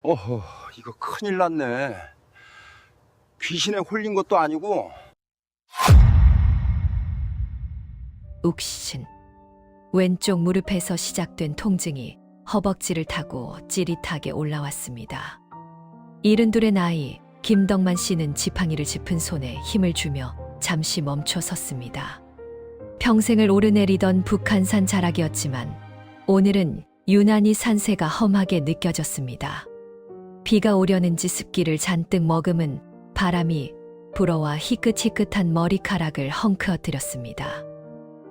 어허, 이거 큰일 났네. 귀신에 홀린 것도 아니고. 욱신. 왼쪽 무릎에서 시작된 통증이 허벅지를 타고 찌릿하게 올라왔습니다. 72의 나이, 김덕만 씨는 지팡이를 짚은 손에 힘을 주며 잠시 멈춰 섰습니다. 평생을 오르내리던 북한산 자락이었지만 오늘은 유난히 산세가 험하게 느껴졌습니다. 비가 오려는지 습기를 잔뜩 머금은 바람이 불어와 희끗희끗한 머리카락을 헝크어뜨렸습니다.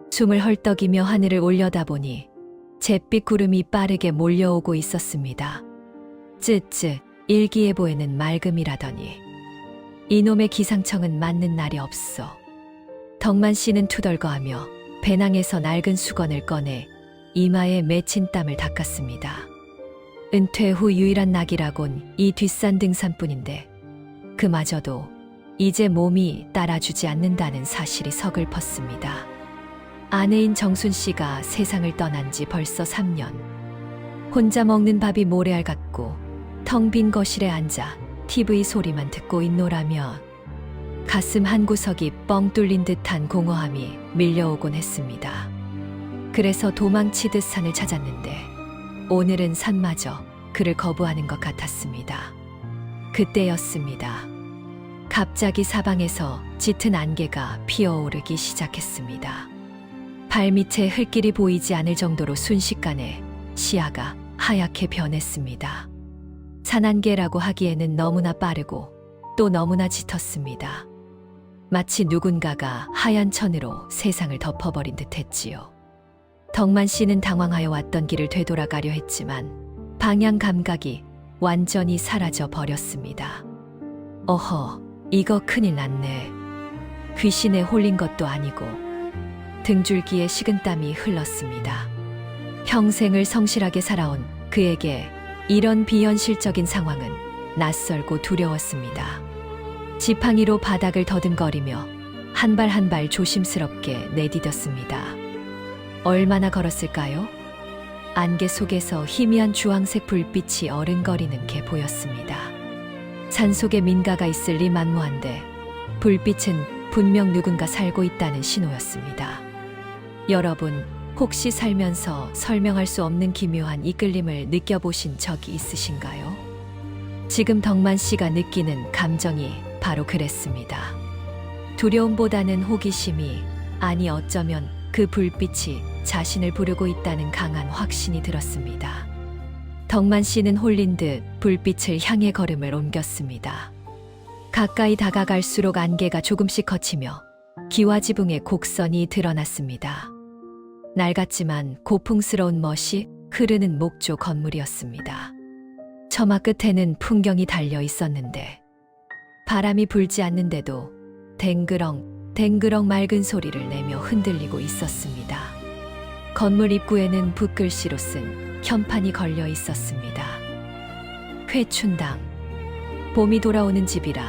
숨을 헐떡이며 하늘을 올려다보니 잿빛 구름이 빠르게 몰려오고 있었습니다. 쯔쯔, 일기예보에는 맑음이라더니 이놈의 기상청은 맞는 날이 없어. 덕만 씨는 투덜거하며 배낭에서 낡은 수건을 꺼내 이마에 맺힌 땀을 닦았습니다. 은퇴 후 유일한 낙이라곤 이 뒷산 등산뿐인데 그마저도 이제 몸이 따라주지 않는다는 사실이 서글펐습니다. 아내인 정순 씨가 세상을 떠난 지 벌써 3년. 혼자 먹는 밥이 모래알 같고 텅 빈 거실에 앉아 TV 소리만 듣고 있노라면 가슴 한구석이 뻥 뚫린 듯한 공허함이 밀려오곤 했습니다. 그래서 도망치듯 산을 찾았는데 오늘은 산마저 그를 거부하는 것 같았습니다. 그때였습니다. 갑자기 사방에서 짙은 안개가 피어오르기 시작했습니다. 발밑에 흙길이 보이지 않을 정도로 순식간에 시야가 하얗게 변했습니다. 산안개라고 하기에는 너무나 빠르고 또 너무나 짙었습니다. 마치 누군가가 하얀 천으로 세상을 덮어버린 듯 했지요. 덕만 씨는 당황하여 왔던 길을 되돌아가려 했지만 방향 감각이 완전히 사라져 버렸습니다. 어허, 이거 큰일 났네. 귀신에 홀린 것도 아니고 등줄기에 식은땀이 흘렀습니다. 평생을 성실하게 살아온 그에게 이런 비현실적인 상황은 낯설고 두려웠습니다. 지팡이로 바닥을 더듬거리며 한 발 한 발 조심스럽게 내디뎠습니다. 얼마나 걸었을까요? 안개 속에서 희미한 주황색 불빛이 어른거리는 게 보였습니다. 산속에 민가가 있을 리 만무한데 불빛은 분명 누군가 살고 있다는 신호였습니다. 여러분, 혹시 살면서 설명할 수 없는 기묘한 이끌림을 느껴보신 적이 있으신가요? 지금 덕만 씨가 느끼는 감정이 바로 그랬습니다. 두려움보다는 호기심이, 아니 어쩌면 그 불빛이 자신을 부르고 있다는 강한 확신이 들었습니다. 덕만 씨는 홀린 듯 불빛을 향해 걸음을 옮겼습니다. 가까이 다가갈수록 안개가 조금씩 걷히며 기와 지붕의 곡선이 드러났습니다. 낡았지만 고풍스러운 멋이 흐르는 목조 건물이었습니다. 처마 끝에는 풍경이 달려 있었는데 바람이 불지 않는데도 댕그렁 댕그렁 맑은 소리를 내며 흔들리고 있었습니다. 건물 입구에는 붓글씨로 쓴 현판이 걸려 있었습니다. 회춘당. 봄이 돌아오는 집이라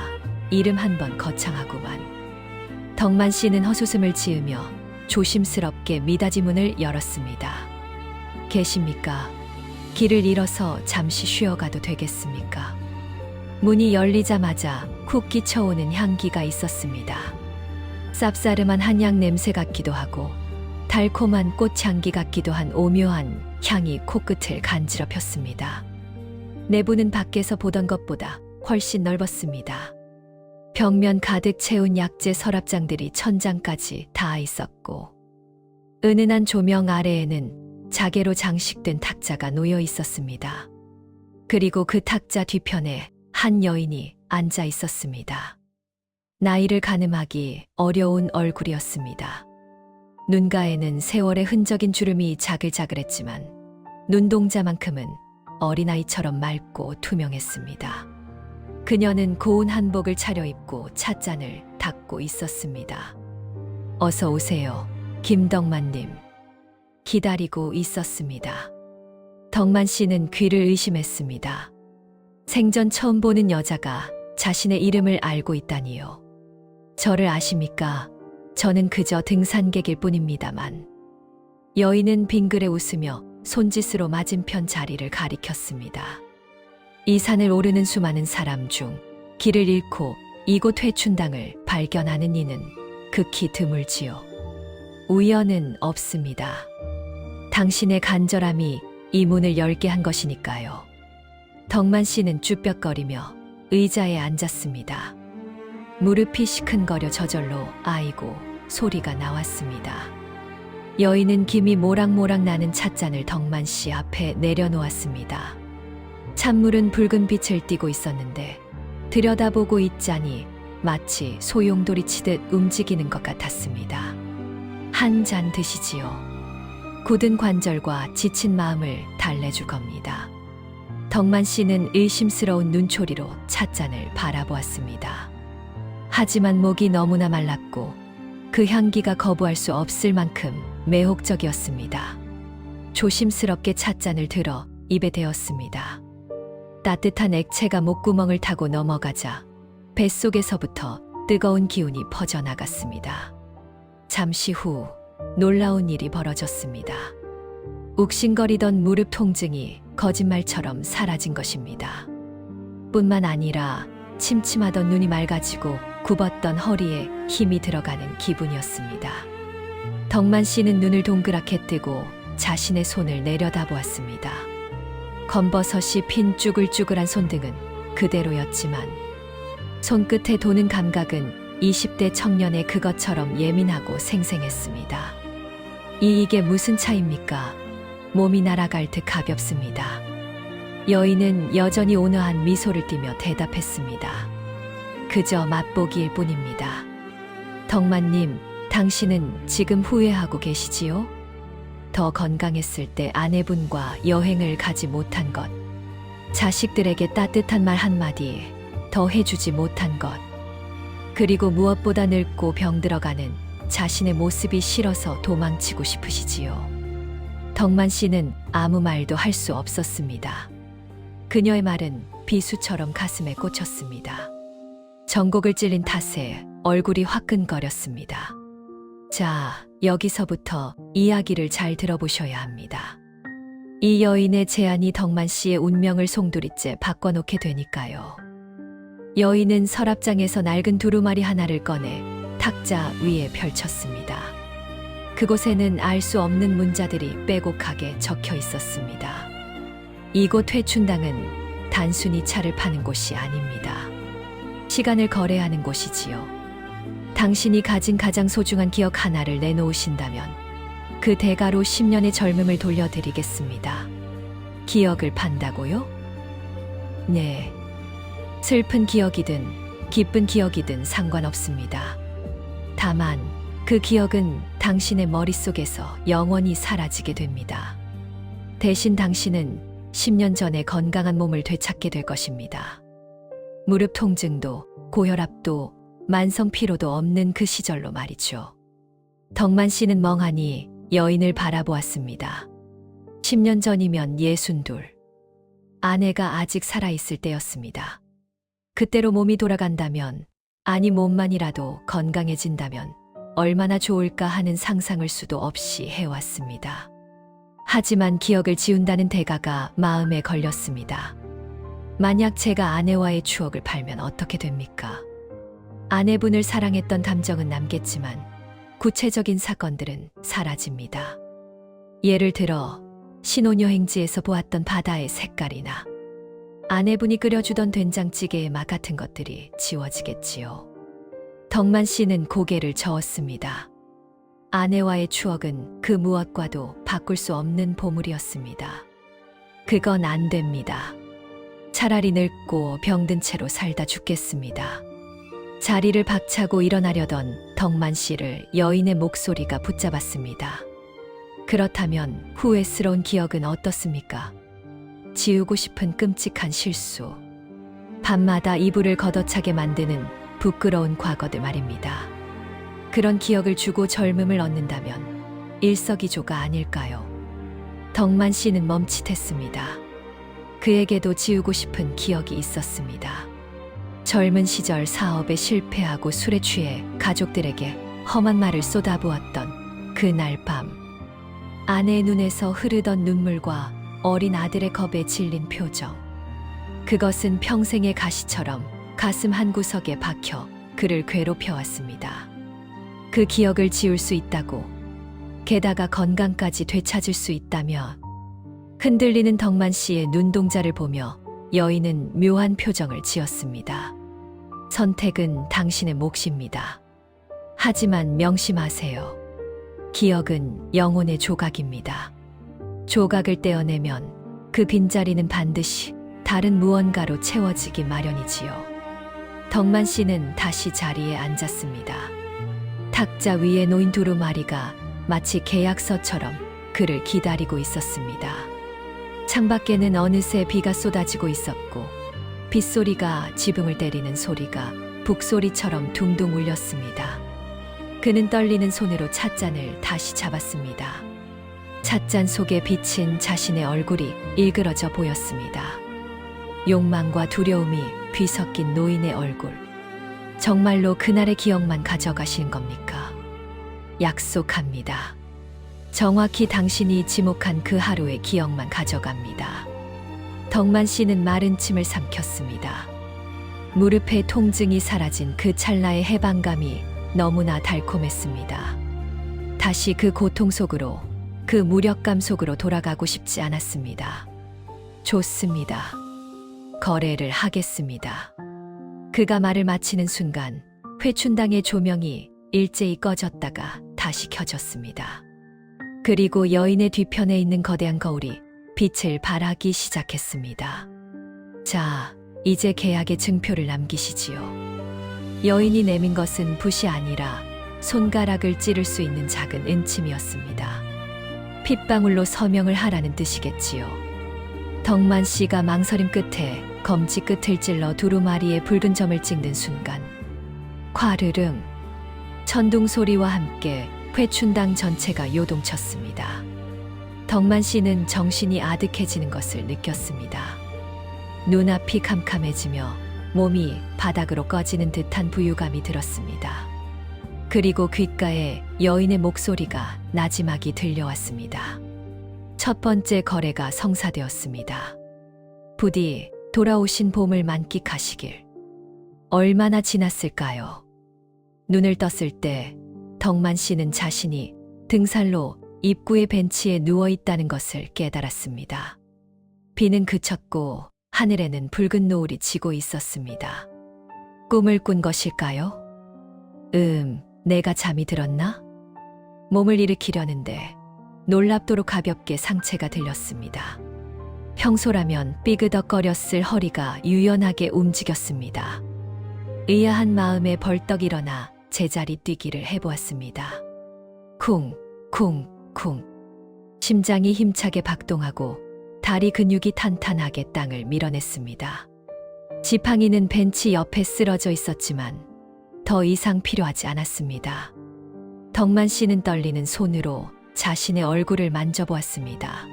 이름 한번 거창하구만. 덕만 씨는 헛웃음을 지으며 조심스럽게 미닫이 문을 열었습니다. 계십니까? 길을 잃어서 잠시 쉬어가도 되겠습니까? 문이 열리자마자 쿡 끼쳐오는 향기가 있었습니다. 쌉싸름한 한약 냄새 같기도 하고 달콤한 꽃향기 같기도 한 오묘한 향이 코끝을 간지럽혔습니다. 내부는 밖에서 보던 것보다 훨씬 넓었습니다. 벽면 가득 채운 약재 서랍장들이 천장까지 닿아 있었고 은은한 조명 아래에는 자개로 장식된 탁자가 놓여 있었습니다. 그리고 그 탁자 뒤편에 한 여인이 앉아 있었습니다. 나이를 가늠하기 어려운 얼굴이었습니다. 눈가에는 세월의 흔적인 주름이 자글자글했지만 눈동자만큼은 어린아이처럼 맑고 투명했습니다. 그녀는 고운 한복을 차려입고 찻잔을 닦고 있었습니다. 어서 오세요, 김덕만님. 기다리고 있었습니다. 덕만 씨는 귀를 의심했습니다. 생전 처음 보는 여자가 자신의 이름을 알고 있다니요. 저를 아십니까? 저는 그저 등산객일 뿐입니다만. 여인은 빙그레 웃으며 손짓으로 맞은편 자리를 가리켰습니다. 이 산을 오르는 수많은 사람 중 길을 잃고 이곳 회춘당을 발견하는 이는 극히 드물지요. 우연은 없습니다. 당신의 간절함이 이 문을 열게 한 것이니까요. 덕만 씨는 쭈뼛거리며 의자에 앉았습니다. 무릎이 시큰거려 저절로 아이고 소리가 나왔습니다. 여인은 김이 모락모락 나는 찻잔을 덕만 씨 앞에 내려놓았습니다. 찬물은 붉은 빛을 띠고 있었는데 들여다보고 있자니 마치 소용돌이 치듯 움직이는 것 같았습니다. 한 잔 드시지요. 굳은 관절과 지친 마음을 달래줄 겁니다. 덕만 씨는 의심스러운 눈초리로 찻잔을 바라보았습니다. 하지만 목이 너무나 말랐고 그 향기가 거부할 수 없을 만큼 매혹적이었습니다. 조심스럽게 찻잔을 들어 입에 대었습니다. 따뜻한 액체가 목구멍을 타고 넘어가자 뱃속에서부터 뜨거운 기운이 퍼져나갔습니다. 잠시 후 놀라운 일이 벌어졌습니다. 욱신거리던 무릎 통증이 거짓말처럼 사라진 것입니다. 뿐만 아니라 침침하던 눈이 맑아지고 굽었던 허리에 힘이 들어가는 기분이었습니다. 덕만 씨는 눈을 동그랗게 뜨고 자신의 손을 내려다보았습니다. 검버섯이 핀 쭈글쭈글한 손등은 그대로였지만 손끝에 도는 감각은 20대 청년의 그것처럼 예민하고 생생했습니다. 이게 무슨 차입니까? 몸이 날아갈 듯 가볍습니다. 여인은 여전히 온화한 미소를 띠며 대답했습니다. 그저 맛보기일 뿐입니다. 덕만님, 당신은 지금 후회하고 계시지요? 더 건강했을 때 아내분과 여행을 가지 못한 것, 자식들에게 따뜻한 말 한마디 더 해주지 못한 것, 그리고 무엇보다 늙고 병들어가는 자신의 모습이 싫어서 도망치고 싶으시지요. 덕만 씨는 아무 말도 할 수 없었습니다. 그녀의 말은 비수처럼 가슴에 꽂혔습니다. 전곡을 찔린 탓에 얼굴이 화끈거렸습니다. 자, 여기서부터 이야기를 잘 들어보셔야 합니다. 이 여인의 제안이 덕만 씨의 운명을 송두리째 바꿔놓게 되니까요. 여인은 서랍장에서 낡은 두루마리 하나를 꺼내 탁자 위에 펼쳤습니다. 그곳에는 알 수 없는 문자들이 빼곡하게 적혀 있었습니다. 이곳 회춘당은 단순히 차를 파는 곳이 아닙니다. 시간을 거래하는 곳이지요. 당신이 가진 가장 소중한 기억 하나를 내놓으신다면 그 대가로 10년의 젊음을 돌려드리겠습니다. 기억을 판다고요? 네. 슬픈 기억이든 기쁜 기억이든 상관없습니다. 다만 그 기억은 당신의 머릿속에서 영원히 사라지게 됩니다. 대신 당신은 10년 전에 건강한 몸을 되찾게 될 것입니다. 무릎 통증도 고혈압도 만성 피로도 없는 그 시절로 말이죠. 덕만 씨는 멍하니 여인을 바라보았습니다. 10년 전이면 62. 아내가 아직 살아있을 때였습니다. 그때로 몸이 돌아간다면, 아니 몸만이라도 건강해진다면 얼마나 좋을까 하는 상상을 수도 없이 해왔습니다. 하지만 기억을 지운다는 대가가 마음에 걸렸습니다. 만약 제가 아내와의 추억을 팔면 어떻게 됩니까? 아내분을 사랑했던 감정은 남겠지만 구체적인 사건들은 사라집니다. 예를 들어 신혼여행지에서 보았던 바다의 색깔이나 아내분이 끓여주던 된장찌개의 맛 같은 것들이 지워지겠지요. 덕만 씨는 고개를 저었습니다. 아내와의 추억은 그 무엇과도 바꿀 수 없는 보물이었습니다. 그건 안 됩니다. 차라리 늙고 병든 채로 살다 죽겠습니다. 자리를 박차고 일어나려던 덕만 씨를 여인의 목소리가 붙잡았습니다. 그렇다면 후회스러운 기억은 어떻습니까? 지우고 싶은 끔찍한 실수, 밤마다 이불을 걷어차게 만드는 부끄러운 과거들 말입니다. 그런 기억을 주고 젊음을 얻는다면 일석이조가 아닐까요? 덕만 씨는 멈칫했습니다. 그에게도 지우고 싶은 기억이 있었습니다. 젊은 시절 사업에 실패하고 술에 취해 가족들에게 험한 말을 쏟아부었던 그날 밤, 아내의 눈에서 흐르던 눈물과 어린 아들의 겁에 질린 표정, 그것은 평생의 가시처럼 가슴 한구석에 박혀 그를 괴롭혀왔습니다. 그 기억을 지울 수 있다고, 게다가 건강까지 되찾을 수 있다며. 흔들리는 덕만 씨의 눈동자를 보며 여인은 묘한 표정을 지었습니다. 선택은 당신의 몫입니다. 하지만 명심하세요. 기억은 영혼의 조각입니다. 조각을 떼어내면 그 빈자리는 반드시 다른 무언가로 채워지기 마련이지요. 덕만 씨는 다시 자리에 앉았습니다. 탁자 위에 놓인 두루마리가 마치 계약서처럼 그를 기다리고 있었습니다. 창밖에는 어느새 비가 쏟아지고 있었고 빗소리가 지붕을 때리는 소리가 북소리처럼 둥둥 울렸습니다. 그는 떨리는 손으로 찻잔을 다시 잡았습니다. 찻잔 속에 비친 자신의 얼굴이 일그러져 보였습니다. 욕망과 두려움이 뒤섞인 노인의 얼굴. 정말로 그날의 기억만 가져가신 겁니까? 약속합니다. 정확히 당신이 지목한 그 하루의 기억만 가져갑니다. 덕만 씨는 마른 침을 삼켰습니다. 무릎의 통증이 사라진 그 찰나의 해방감이 너무나 달콤했습니다. 다시 그 고통 속으로, 그 무력감 속으로 돌아가고 싶지 않았습니다. 좋습니다. 거래를 하겠습니다. 그가 말을 마치는 순간 회춘당의 조명이 일제히 꺼졌다가 다시 켜졌습니다. 그리고 여인의 뒤편에 있는 거대한 거울이 빛을 발하기 시작했습니다. 자, 이제 계약의 증표를 남기시지요. 여인이 내민 것은 붓이 아니라 손가락을 찌를 수 있는 작은 은침이었습니다. 핏방울로 서명을 하라는 뜻이겠지요. 덕만 씨가 망설임 끝에 검지 끝을 찔러 두루마리에 붉은 점을 찍는 순간 콰르릉, 천둥 소리와 함께 회춘당 전체가 요동쳤습니다. 덕만 씨는 정신이 아득해지는 것을 느꼈습니다. 눈앞이 캄캄해지며 몸이 바닥으로 꺼지는 듯한 부유감이 들었습니다. 그리고 귓가에 여인의 목소리가 나지막이 들려왔습니다. 첫 번째 거래가 성사되었습니다. 부디 돌아오신 봄을 만끽하시길. 얼마나 지났을까요? 눈을 떴을 때 덕만 씨는 자신이 등살로 입구의 벤치에 누워 있다는 것을 깨달았습니다. 비는 그쳤고 하늘에는 붉은 노을이 지고 있었습니다. 꿈을 꾼 것일까요? 내가 잠이 들었나? 몸을 일으키려는데 놀랍도록 가볍게 상체가 들렸습니다. 평소라면 삐그덕거렸을 허리가 유연하게 움직였습니다. 의아한 마음에 벌떡 일어나 제자리 뛰기를 해보았습니다. 쿵, 쿵, 쿵. 심장이 힘차게 박동하고 다리 근육이 탄탄하게 땅을 밀어냈습니다. 지팡이는 벤치 옆에 쓰러져 있었지만 더 이상 필요하지 않았습니다. 덕만 씨는 떨리는 손으로 자신의 얼굴을 만져보았습니다.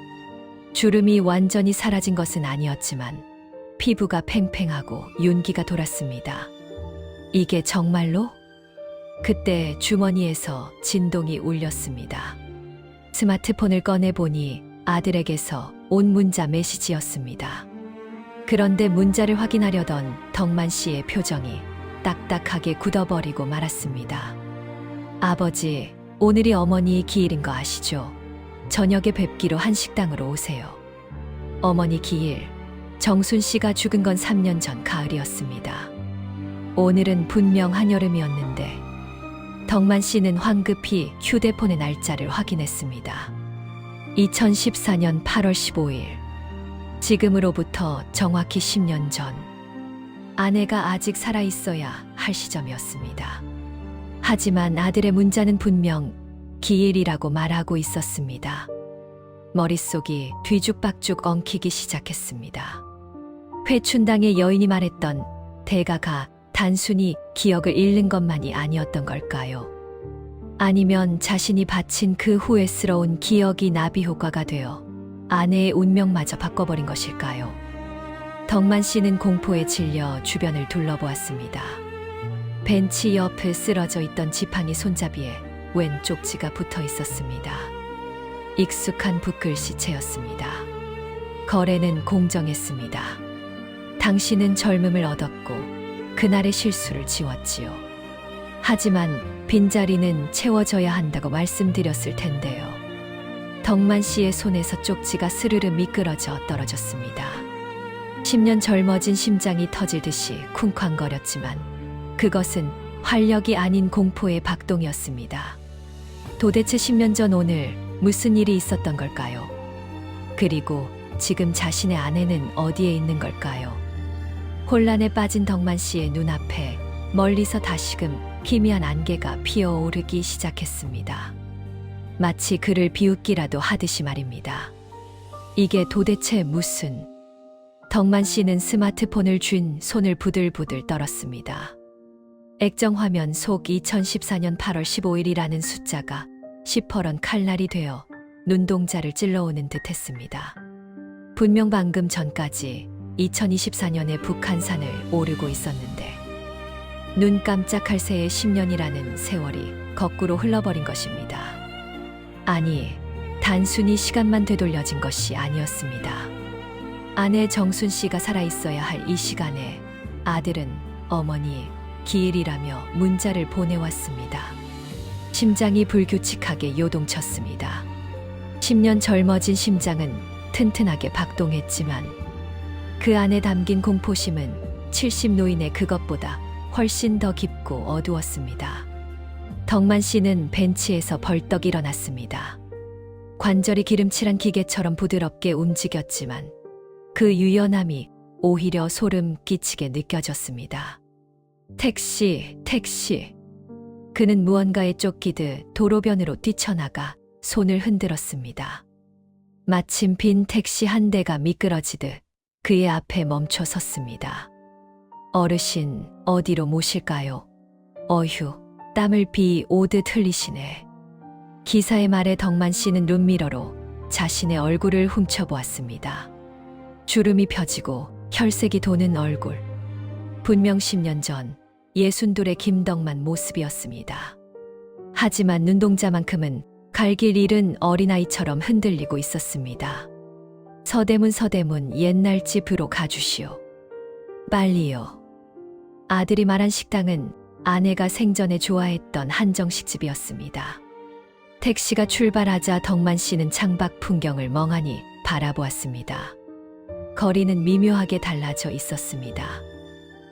주름이 완전히 사라진 것은 아니었지만 피부가 팽팽하고 윤기가 돌았습니다. 이게 정말로? 그때 주머니에서 진동이 울렸습니다. 스마트폰을 꺼내보니 아들에게서 온 문자 메시지였습니다. 그런데 문자를 확인하려던 덕만 씨의 표정이 딱딱하게 굳어버리고 말았습니다. 아버지, 오늘이 어머니의 기일인 거 아시죠? 저녁에 뵙기로 한 식당으로 오세요. 어머니 기일, 정순 씨가 죽은 건 3년 전 가을이었습니다. 오늘은 분명 한여름이었는데 덕만 씨는 황급히 휴대폰의 날짜를 확인했습니다. 2014년 8월 15일. 지금으로부터 정확히 10년 전. 아내가 아직 살아있어야 할 시점이었습니다. 하지만 아들의 문자는 분명 기일이라고 말하고 있었습니다. 머릿속이 뒤죽박죽 엉키기 시작했습니다. 회춘당의 여인이 말했던 대가가 단순히 기억을 잃는 것만이 아니었던 걸까요? 아니면 자신이 바친 그 후회스러운 기억이 나비 효과가 되어 아내의 운명마저 바꿔버린 것일까요? 덕만 씨는 공포에 질려 주변을 둘러보았습니다. 벤치 옆에 쓰러져 있던 지팡이 손잡이에 웬 쪽지가 붙어 있었습니다. 익숙한 붓글씨체였습니다. 거래는 공정했습니다. 당신은 젊음을 얻었고 그날의 실수를 지웠지요. 하지만 빈자리는 채워져야 한다고 말씀드렸을 텐데요. 덕만 씨의 손에서 쪽지가 스르르 미끄러져 떨어졌습니다. 10년 젊어진 심장이 터질 듯이 쿵쾅거렸지만 그것은 활력이 아닌 공포의 박동이었습니다. 도대체 10년 전 오늘 무슨 일이 있었던 걸까요? 그리고 지금 자신의 아내는 어디에 있는 걸까요? 혼란에 빠진 덕만 씨의 눈앞에 멀리서 다시금 희미한 안개가 피어오르기 시작했습니다. 마치 그를 비웃기라도 하듯이 말입니다. 이게 도대체 무슨... 덕만 씨는 스마트폰을 쥔 손을 부들부들 떨었습니다. 액정화면 속 2014년 8월 15일이라는 숫자가 시퍼런 칼날이 되어 눈동자를 찔러오는 듯 했습니다. 분명 방금 전까지 2024년의 북한산을 오르고 있었는데 눈 깜짝할 새에 10년이라는 세월이 거꾸로 흘러버린 것입니다. 아니, 단순히 시간만 되돌려진 것이 아니었습니다. 아내 정순 씨가 살아있어야 할 이 시간에 아들은 어머니 기일이라며 문자를 보내왔습니다. 심장이 불규칙하게 요동쳤습니다. 10년 젊어진 심장은 튼튼하게 박동했지만 그 안에 담긴 공포심은 70 노인의 그것보다 훨씬 더 깊고 어두웠습니다. 덕만 씨는 벤치에서 벌떡 일어났습니다. 관절이 기름칠한 기계처럼 부드럽게 움직였지만 그 유연함이 오히려 소름 끼치게 느껴졌습니다. 택시, 택시. 그는 무언가에 쫓기듯 도로변으로 뛰쳐나가 손을 흔들었습니다. 마침 빈 택시 한 대가 미끄러지듯 그의 앞에 멈춰 섰습니다. 어르신, 어디로 모실까요? 어휴, 땀을 비 오듯 흘리시네. 기사의 말에 덕만 씨는 룸미러로 자신의 얼굴을 훔쳐보았습니다. 주름이 펴지고 혈색이 도는 얼굴. 분명 10년 전 62의 김덕만 모습이었습니다. 하지만 눈동자만큼은 갈길 잃은 어린아이처럼 흔들리고 있었습니다. 서대문 옛날 집으로 가주시오. 빨리요. 아들이 말한 식당은 아내가 생전에 좋아했던 한정식 집이었습니다. 택시가 출발하자 덕만 씨는 창밖 풍경을 멍하니 바라보았습니다. 거리는 미묘하게 달라져 있었습니다.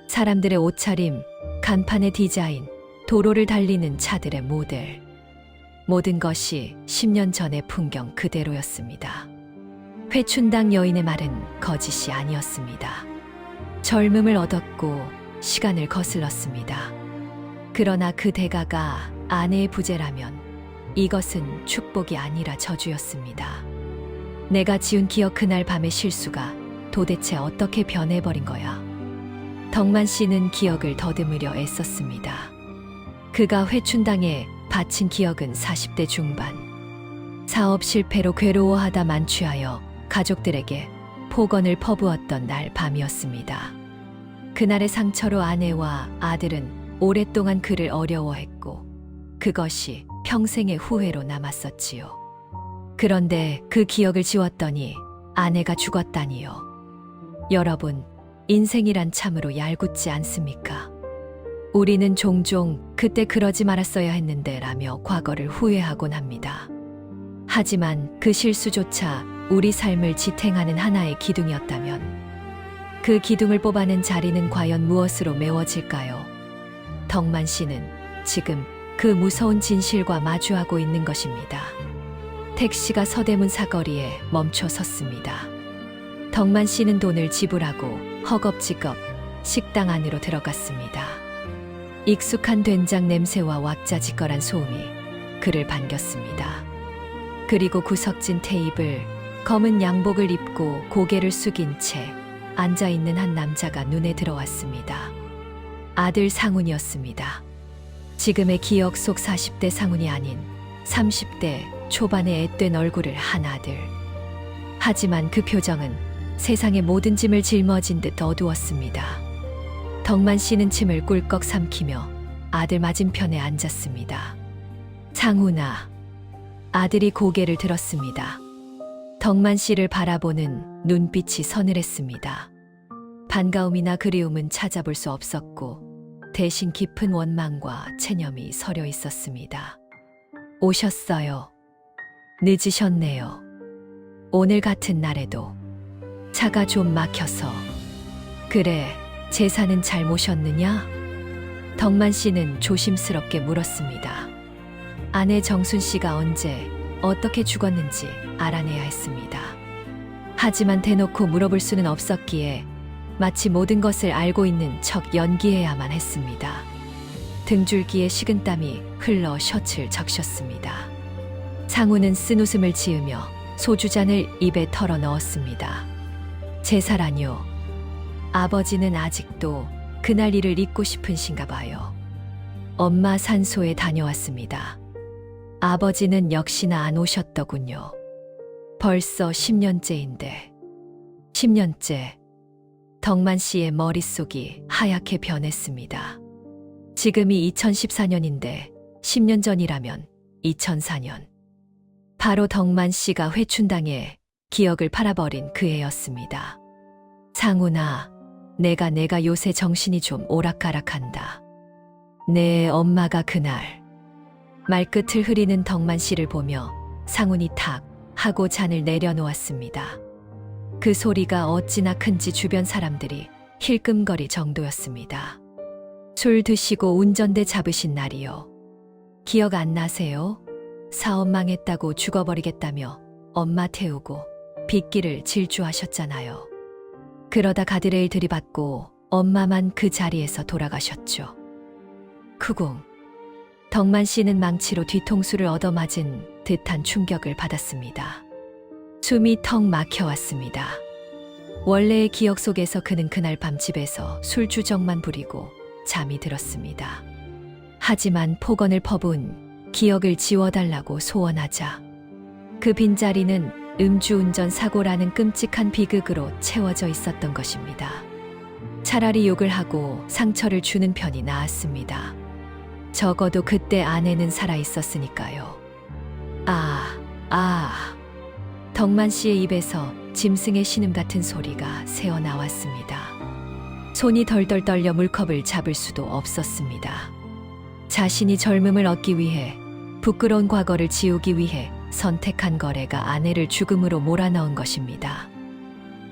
사람들의 옷차림, 간판의 디자인, 도로를 달리는 차들의 모델. 모든 것이 10년 전의 풍경 그대로였습니다. 회춘당 여인의 말은 거짓이 아니었습니다. 젊음을 얻었고 시간을 거슬렀습니다. 그러나 그 대가가 아내의 부재라면 이것은 축복이 아니라 저주였습니다. 내가 지은 기억 그날 밤의 실수가 도대체 어떻게 변해버린 거야? 덕만 씨는 기억을 더듬으려 애썼습니다. 그가 회춘당에 바친 기억은 40대 중반. 사업 실패로 괴로워하다 만취하여 가족들에게 폭언을 퍼부었던 날 밤이었습니다. 그날의 상처로 아내와 아들은 오랫동안 그를 어려워했고 그것이 평생의 후회로 남았었지요. 그런데 그 기억을 지웠더니 아내가 죽었다니요. 여러분, 인생이란 참으로 얄궂지 않습니까? 우리는 종종 그때 그러지 말았어야 했는데 라며 과거를 후회하곤 합니다. 하지만 그 실수조차 우리 삶을 지탱하는 하나의 기둥이었다면 그 기둥을 뽑아낸 자리는 과연 무엇으로 메워질까요? 덕만 씨는 지금 그 무서운 진실과 마주하고 있는 것입니다. 택시가 서대문 사거리에 멈춰 섰습니다. 덕만 씨는 돈을 지불하고 허겁지겁 식당 안으로 들어갔습니다. 익숙한 된장 냄새와 왁자지껄한 소음이 그를 반겼습니다. 그리고 구석진 테이블, 검은 양복을 입고 고개를 숙인 채 앉아있는 한 남자가 눈에 들어왔습니다. 아들 상훈이었습니다. 지금의 기억 속 40대 상훈이 아닌 30대 초반의 앳된 얼굴을 한 아들. 하지만 그 표정은 세상의 모든 짐을 짊어진 듯 어두웠습니다. 덕만 씨는 침을 꿀꺽 삼키며 아들 맞은편에 앉았습니다. 상훈아. 아들이 고개를 들었습니다. 덕만 씨를 바라보는 눈빛이 서늘했습니다. 반가움이나 그리움은 찾아볼 수 없었고 대신 깊은 원망과 체념이 서려 있었습니다. 오셨어요. 늦으셨네요. 오늘 같은 날에도 차가 좀 막혀서. 그래, 제사는 잘 모셨느냐? 덕만 씨는 조심스럽게 물었습니다. 아내 정순 씨가 언제 어떻게 죽었는지 알아내야 했습니다. 하지만 대놓고 물어볼 수는 없었기에 마치 모든 것을 알고 있는 척 연기해야만 했습니다. 등줄기에 식은땀이 흘러 셔츠를 적셨습니다. 상우는 쓴웃음을 지으며 소주잔을 입에 털어 넣었습니다. 제사라뇨. 아버지는 아직도 그날 일을 잊고 싶으신가 봐요. 엄마 산소에 다녀왔습니다. 아버지는 역시나 안 오셨더군요. 벌써 10년째인데. 10년째. 덕만 씨의 머릿속이 하얗게 변했습니다. 지금이 2014년인데 10년 전이라면 2004년. 바로 덕만 씨가 회춘당해 기억을 팔아버린 그 해였습니다. 상훈아, 내가 요새 정신이 좀 오락가락한다. 내 엄마가 그날. 말끝을 흐리는 덕만 씨를 보며 상훈이 탁 하고 잔을 내려놓았습니다. 그 소리가 어찌나 큰지 주변 사람들이 힐끔거릴 정도였습니다. 술 드시고 운전대 잡으신 날이요. 기억 안 나세요? 사업 망했다고 죽어버리겠다며 엄마 태우고 빗길을 질주하셨잖아요. 그러다 가드레일 들이받고 엄마만 그 자리에서 돌아가셨죠. 크궁. 덕만 씨는 망치로 뒤통수를 얻어맞은 듯한 충격을 받았습니다. 숨이 턱 막혀왔습니다. 원래의 기억 속에서 그는 그날 밤 집에서 술주정만 부리고 잠이 들었습니다. 하지만 폭언을 퍼부은 기억을 지워달라고 소원하자 그 빈자리는 음주운전 사고라는 끔찍한 비극으로 채워져 있었던 것입니다. 차라리 욕을 하고 상처를 주는 편이 나았습니다. 적어도 그때 아내는 살아있었으니까요. 덕만 씨의 입에서 짐승의 신음 같은 소리가 새어나왔습니다. 손이 덜덜 떨려 물컵을 잡을 수도 없었습니다. 자신이 젊음을 얻기 위해, 부끄러운 과거를 지우기 위해 선택한 거래가 아내를 죽음으로 몰아넣은 것입니다.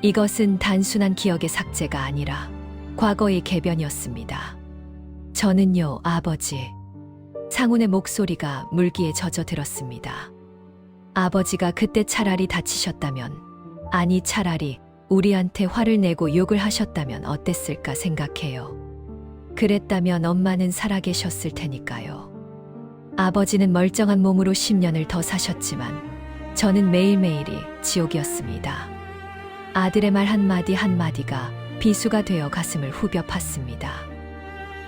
이것은 단순한 기억의 삭제가 아니라 과거의 개변이었습니다. 저는요, 아버지. 상훈의 목소리가 물기에 젖어들었습니다. 아버지가 그때 차라리 다치셨다면, 아니 차라리 우리한테 화를 내고 욕을 하셨다면 어땠을까 생각해요. 그랬다면 엄마는 살아계셨을 테니까요. 아버지는 멀쩡한 몸으로 10년을 더 사셨지만 저는 매일매일이 지옥이었습니다. 아들의 말 한마디 한마디가 비수가 되어 가슴을 후벼 팠습니다.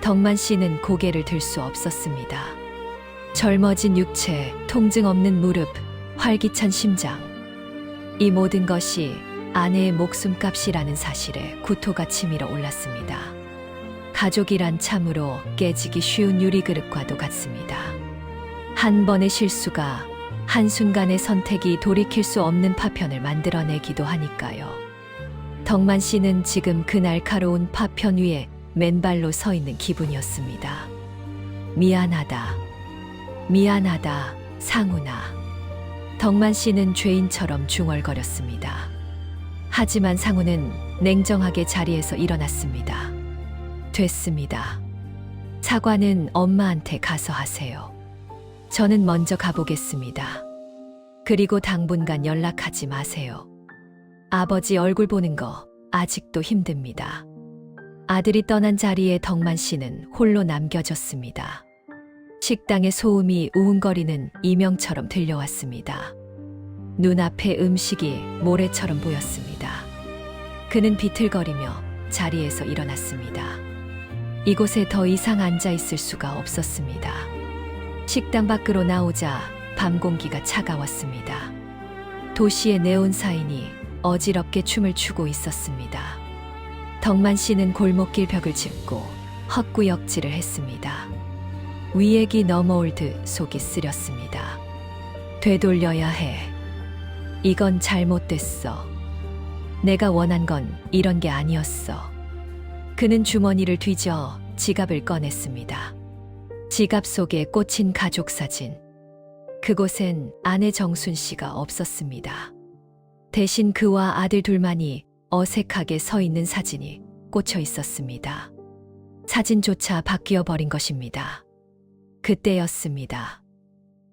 덕만 씨는 고개를 들 수 없었습니다. 젊어진 육체, 통증 없는 무릎, 활기찬 심장. 이 모든 것이 아내의 목숨값이라는 사실에 구토가 치밀어 올랐습니다. 가족이란 참으로 깨지기 쉬운 유리그릇과도 같습니다. 한 번의 실수가, 한순간의 선택이 돌이킬 수 없는 파편을 만들어내기도 하니까요. 덕만 씨는 지금 그 날카로운 파편 위에 맨발로 서 있는 기분이었습니다. 미안하다. 미안하다, 상훈아. 덕만 씨는 죄인처럼 중얼거렸습니다. 하지만 상훈은 냉정하게 자리에서 일어났습니다. 됐습니다. 사과는 엄마한테 가서 하세요. 저는 먼저 가보겠습니다. 그리고 당분간 연락하지 마세요. 아버지 얼굴 보는 거 아직도 힘듭니다. 아들이 떠난 자리에 덕만 씨는 홀로 남겨졌습니다. 식당의 소음이 우웅거리는 이명처럼 들려왔습니다. 눈앞에 음식이 모래처럼 보였습니다. 그는 비틀거리며 자리에서 일어났습니다. 이곳에 더 이상 앉아 있을 수가 없었습니다. 식당 밖으로 나오자 밤 공기가 차가웠습니다. 도시의 네온사인이 어지럽게 춤을 추고 있었습니다. 덕만 씨는 골목길 벽을 짚고 헛구역질을 했습니다. 위액이 넘어올 듯 속이 쓰렸습니다. 되돌려야 해. 이건 잘못됐어. 내가 원한 건 이런 게 아니었어. 그는 주머니를 뒤져 지갑을 꺼냈습니다. 지갑 속에 꽂힌 가족 사진. 그곳엔 아내 정순 씨가 없었습니다. 대신 그와 아들 둘만이 어색하게 서 있는 사진이 꽂혀 있었습니다. 사진조차 바뀌어 버린 것입니다. 그때였습니다.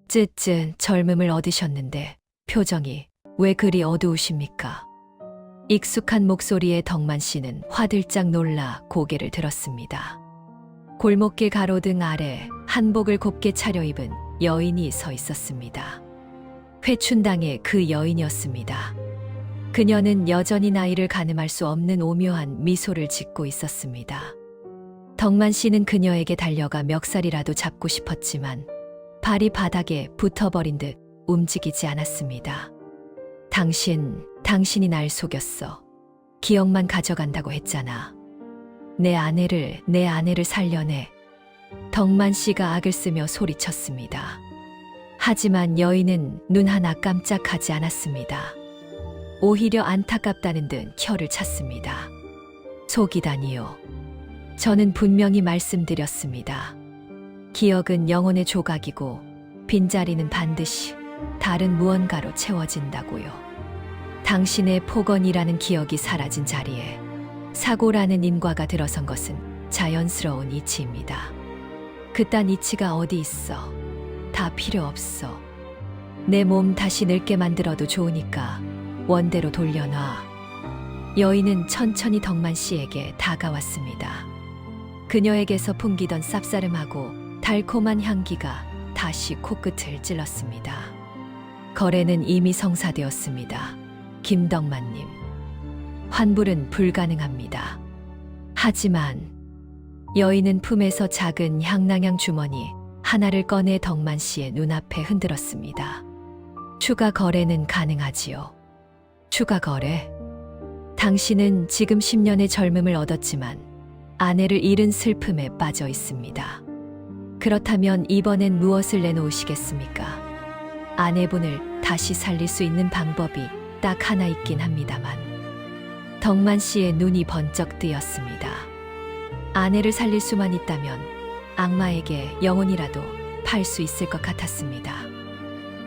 쯧쯧 젊음을 얻으셨는데 표정이 왜 그리 어두우십니까? 익숙한 목소리에 덕만 씨는 화들짝 놀라 고개를 들었습니다. 골목길 가로등 아래 한복을 곱게 차려입은 여인이 서 있었습니다. 회춘당의 그 여인이었습니다. 그녀는 여전히 나이를 가늠할 수 없는 오묘한 미소를 짓고 있었습니다. 덕만 씨는 그녀에게 달려가 멱살이라도 잡고 싶었지만 발이 바닥에 붙어버린 듯 움직이지 않았습니다. 당신이 날 속였어. 기억만 가져간다고 했잖아. 내 아내를 살려내. 덕만 씨가 악을 쓰며 소리쳤습니다. 하지만 여인은 눈 하나 깜짝하지 않았습니다. 오히려 안타깝다는 듯 혀를 찼습니다. 속이다니요. 저는 분명히 말씀드렸습니다. 기억은 영혼의 조각이고 빈자리는 반드시 다른 무언가로 채워진다고요. 당신의 폭언이라는 기억이 사라진 자리에 사고라는 인과가 들어선 것은 자연스러운 이치입니다. 그딴 이치가 어디 있어. 다 필요 없어. 내 몸 다시 늙게 만들어도 좋으니까 원대로 돌려놔. 여인은 천천히 덕만 씨에게 다가왔습니다. 그녀에게서 풍기던 쌉싸름하고 달콤한 향기가 다시 코끝을 찔렀습니다. 거래는 이미 성사되었습니다. 김덕만님. 환불은 불가능합니다. 하지만 여인은 품에서 작은 향낭향 주머니 하나를 꺼내 덕만 씨의 눈앞에 흔들었습니다. 추가 거래는 가능하지요. 추가 거래? 당신은 지금 10년의 젊음을 얻었지만 아내를 잃은 슬픔에 빠져 있습니다. 그렇다면 이번엔 무엇을 내놓으시겠습니까? 아내분을 다시 살릴 수 있는 방법이 딱 하나 있긴 합니다만. 덕만 씨의 눈이 번쩍 뜨였습니다. 아내를 살릴 수만 있다면 악마에게 영혼이라도 팔 수 있을 것 같았습니다.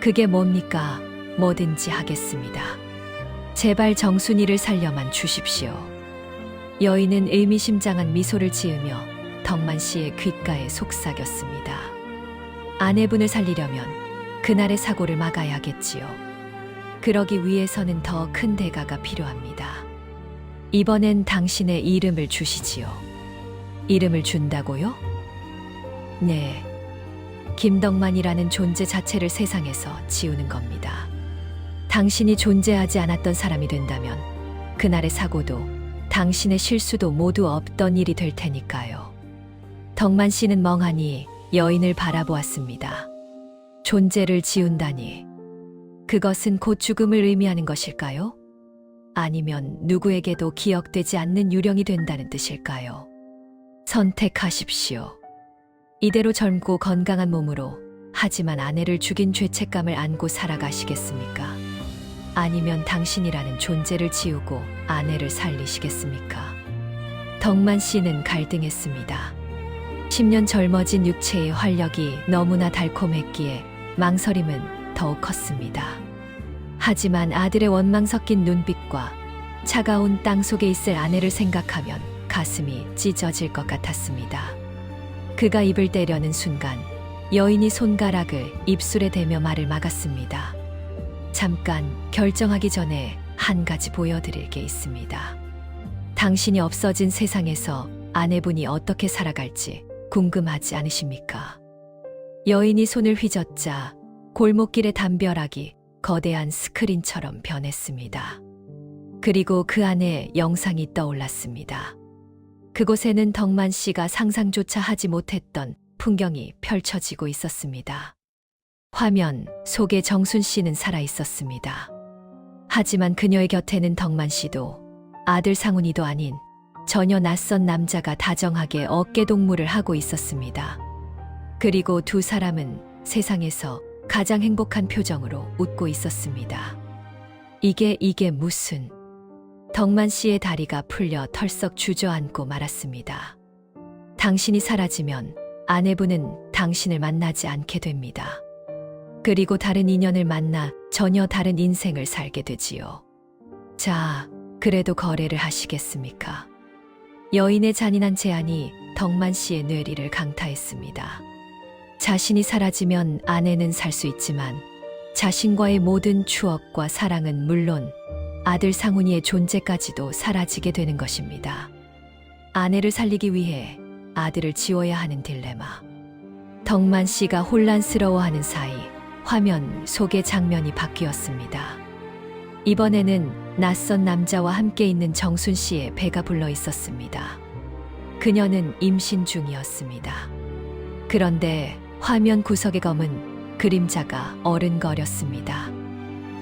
그게 뭡니까? 뭐든지 하겠습니다. 제발 정순이를 살려만 주십시오. 여인은 의미심장한 미소를 지으며 덕만 씨의 귓가에 속삭였습니다. 아내분을 살리려면 그날의 사고를 막아야겠지요. 그러기 위해서는 더 큰 대가가 필요합니다. 이번엔 당신의 이름을 주시지요. 이름을 준다고요? 네. 김덕만이라는 존재 자체를 세상에서 지우는 겁니다. 당신이 존재하지 않았던 사람이 된다면 그날의 사고도 당신의 실수도 모두 없던 일이 될 테니까요. 덕만 씨는 멍하니 여인을 바라보았습니다. 존재를 지운다니. 그것은 곧 죽음을 의미하는 것일까요? 아니면 누구에게도 기억되지 않는 유령이 된다는 뜻일까요? 선택하십시오. 이대로 젊고 건강한 몸으로 하지만 아내를 죽인 죄책감을 안고 살아가시겠습니까? 아니면 당신이라는 존재를 지우고 아내를 살리시겠습니까? 덕만 씨는 갈등했습니다. 10년 젊어진 육체의 활력이 너무나 달콤했기에 망설임은 더욱 컸습니다. 하지만 아들의 원망 섞인 눈빛과 차가운 땅 속에 있을 아내를 생각하면 가슴이 찢어질 것 같았습니다. 그가 입을 떼려는 순간 여인이 손가락을 입술에 대며 말을 막았습니다. 잠깐 결정하기 전에 한 가지 보여드릴 게 있습니다. 당신이 없어진 세상에서 아내분이 어떻게 살아갈지 궁금하지 않으십니까? 여인이 손을 휘젓자 골목길의 담벼락이 거대한 스크린처럼 변했습니다. 그리고 그 안에 영상이 떠올랐습니다. 그곳에는 덕만 씨가 상상조차 하지 못했던 풍경이 펼쳐지고 있었습니다. 화면 속에 정순 씨는 살아 있었습니다. 하지만 그녀의 곁에는 덕만 씨도 아들 상훈이도 아닌 전혀 낯선 남자가 다정하게 어깨동무를 하고 있었습니다. 그리고 두 사람은 세상에서 가장 행복한 표정으로 웃고 있었습니다. 이게 무슨... 덕만 씨의 다리가 풀려 털썩 주저앉고 말았습니다. 당신이 사라지면 아내분은 당신을 만나지 않게 됩니다. 그리고 다른 인연을 만나 전혀 다른 인생을 살게 되지요. 자, 그래도 거래를 하시겠습니까? 여인의 잔인한 제안이 덕만 씨의 뇌리를 강타했습니다. 자신이 사라지면 아내는 살 수 있지만 자신과의 모든 추억과 사랑은 물론 아들 상훈이의 존재까지도 사라지게 되는 것입니다. 아내를 살리기 위해 아들을 지워야 하는 딜레마. 덕만 씨가 혼란스러워하는 사이 화면 속의 장면이 바뀌었습니다. 이번에는 낯선 남자와 함께 있는 정순 씨의 배가 불러 있었습니다. 그녀는 임신 중이었습니다. 그런데 화면 구석에 검은 그림자가 어른거렸습니다.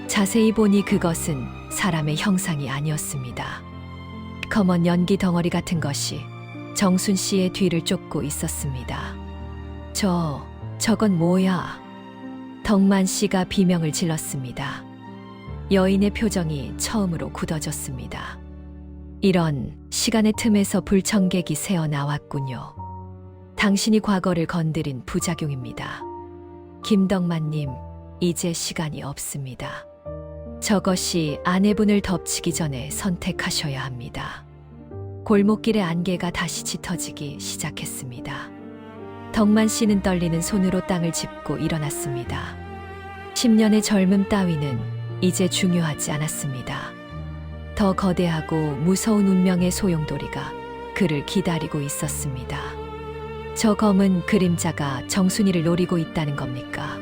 자세히 보니 그것은 사람의 형상이 아니었습니다. 검은 연기 덩어리 같은 것이 정순 씨의 뒤를 쫓고 있었습니다. 저건 뭐야? 덕만 씨가 비명을 질렀습니다. 여인의 표정이 처음으로 굳어졌습니다. 이런 시간의 틈에서 불청객이 새어 나왔군요. 당신이 과거를 건드린 부작용입니다. 김덕만님, 이제 시간이 없습니다. 저것이 아내분을 덮치기 전에 선택하셔야 합니다. 골목길의 안개가 다시 짙어지기 시작했습니다. 덕만 씨는 떨리는 손으로 땅을 짚고 일어났습니다. 10년의 젊음 따위는 이제 중요하지 않았습니다. 더 거대하고 무서운 운명의 소용돌이가 그를 기다리고 있었습니다. 저 검은 그림자가 정순이를 노리고 있다는 겁니까?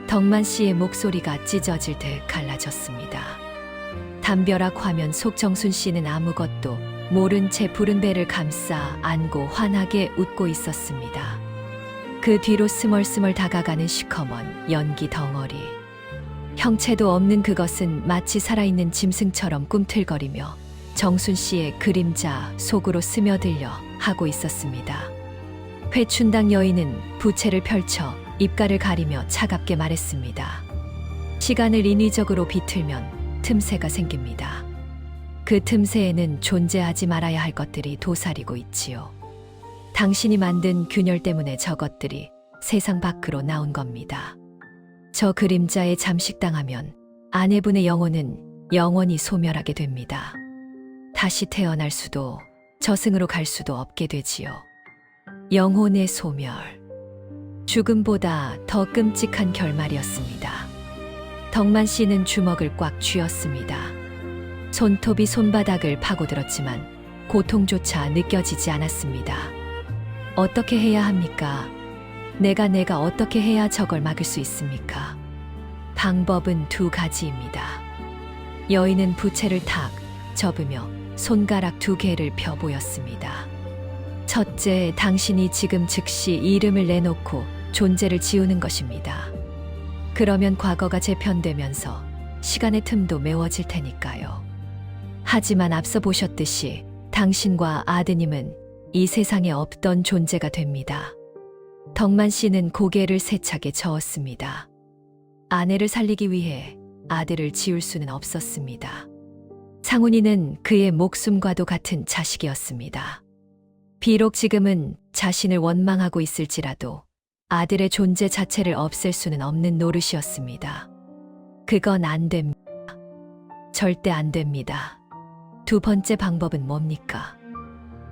덕만 씨의 목소리가 찢어질 듯 갈라졌습니다. 담벼락 화면 속 정순 씨는 아무것도 모른 채 푸른 배를 감싸 안고 환하게 웃고 있었습니다. 그 뒤로 스멀스멀 다가가는 시커먼 연기 덩어리. 형체도 없는 그것은 마치 살아있는 짐승처럼 꿈틀거리며 정순 씨의 그림자 속으로 스며들려 하고 있었습니다. 회춘당 여인은 부채를 펼쳐 입가를 가리며 차갑게 말했습니다. 시간을 인위적으로 비틀면 틈새가 생깁니다. 그 틈새에는 존재하지 말아야 할 것들이 도사리고 있지요. 당신이 만든 균열 때문에 저것들이 세상 밖으로 나온 겁니다. 저 그림자에 잠식당하면 아내분의 영혼은 영원히 소멸하게 됩니다. 다시 태어날 수도 저승으로 갈 수도 없게 되지요. 영혼의 소멸. 죽음보다 더 끔찍한 결말이었습니다. 덕만 씨는 주먹을 꽉 쥐었습니다. 손톱이 손바닥을 파고들었지만 고통조차 느껴지지 않았습니다. 어떻게 해야 합니까? 내가 어떻게 해야 저걸 막을 수 있습니까? 방법은 두 가지입니다. 여인은 부채를 탁 접으며 손가락 두 개를 펴 보였습니다. 첫째, 당신이 지금 즉시 이름을 내놓고 존재를 지우는 것입니다. 그러면 과거가 재편되면서 시간의 틈도 메워질 테니까요. 하지만 앞서 보셨듯이 당신과 아드님은 이 세상에 없던 존재가 됩니다. 덕만 씨는 고개를 세차게 저었습니다. 아내를 살리기 위해 아들을 지울 수는 없었습니다. 상훈이는 그의 목숨과도 같은 자식이었습니다. 비록 지금은 자신을 원망하고 있을지라도 아들의 존재 자체를 없앨 수는 없는 노릇이었습니다. 그건 안 됩니다. 절대 안 됩니다. 두 번째 방법은 뭡니까?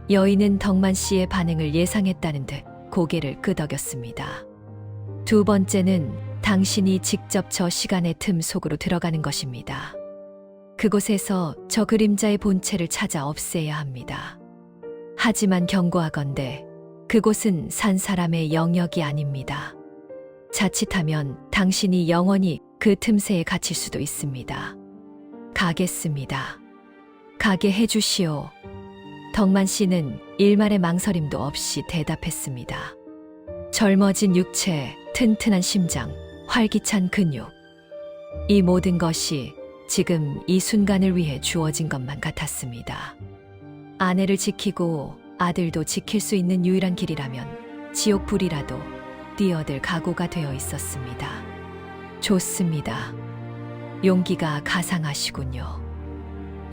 여인은 덕만 씨의 반응을 예상했다는 듯 고개를 끄덕였습니다. 두 번째는 당신이 직접 저 시간의 틈 속으로 들어가는 것입니다. 그곳에서 저 그림자의 본체를 찾아 없애야 합니다. 하지만 경고하건대 그곳은 산 사람의 영역이 아닙니다. 자칫하면 당신이 영원히 그 틈새에 갇힐 수도 있습니다. 가겠습니다. 가게 해주시오. 덕만 씨는 일말의 망설임도 없이 대답했습니다. 젊어진 육체, 튼튼한 심장, 활기찬 근육. 이 모든 것이 지금 이 순간을 위해 주어진 것만 같았습니다. 아내를 지키고 아들도 지킬 수 있는 유일한 길이라면 지옥불이라도 뛰어들 각오가 되어 있었습니다. 좋습니다. 용기가 가상하시군요.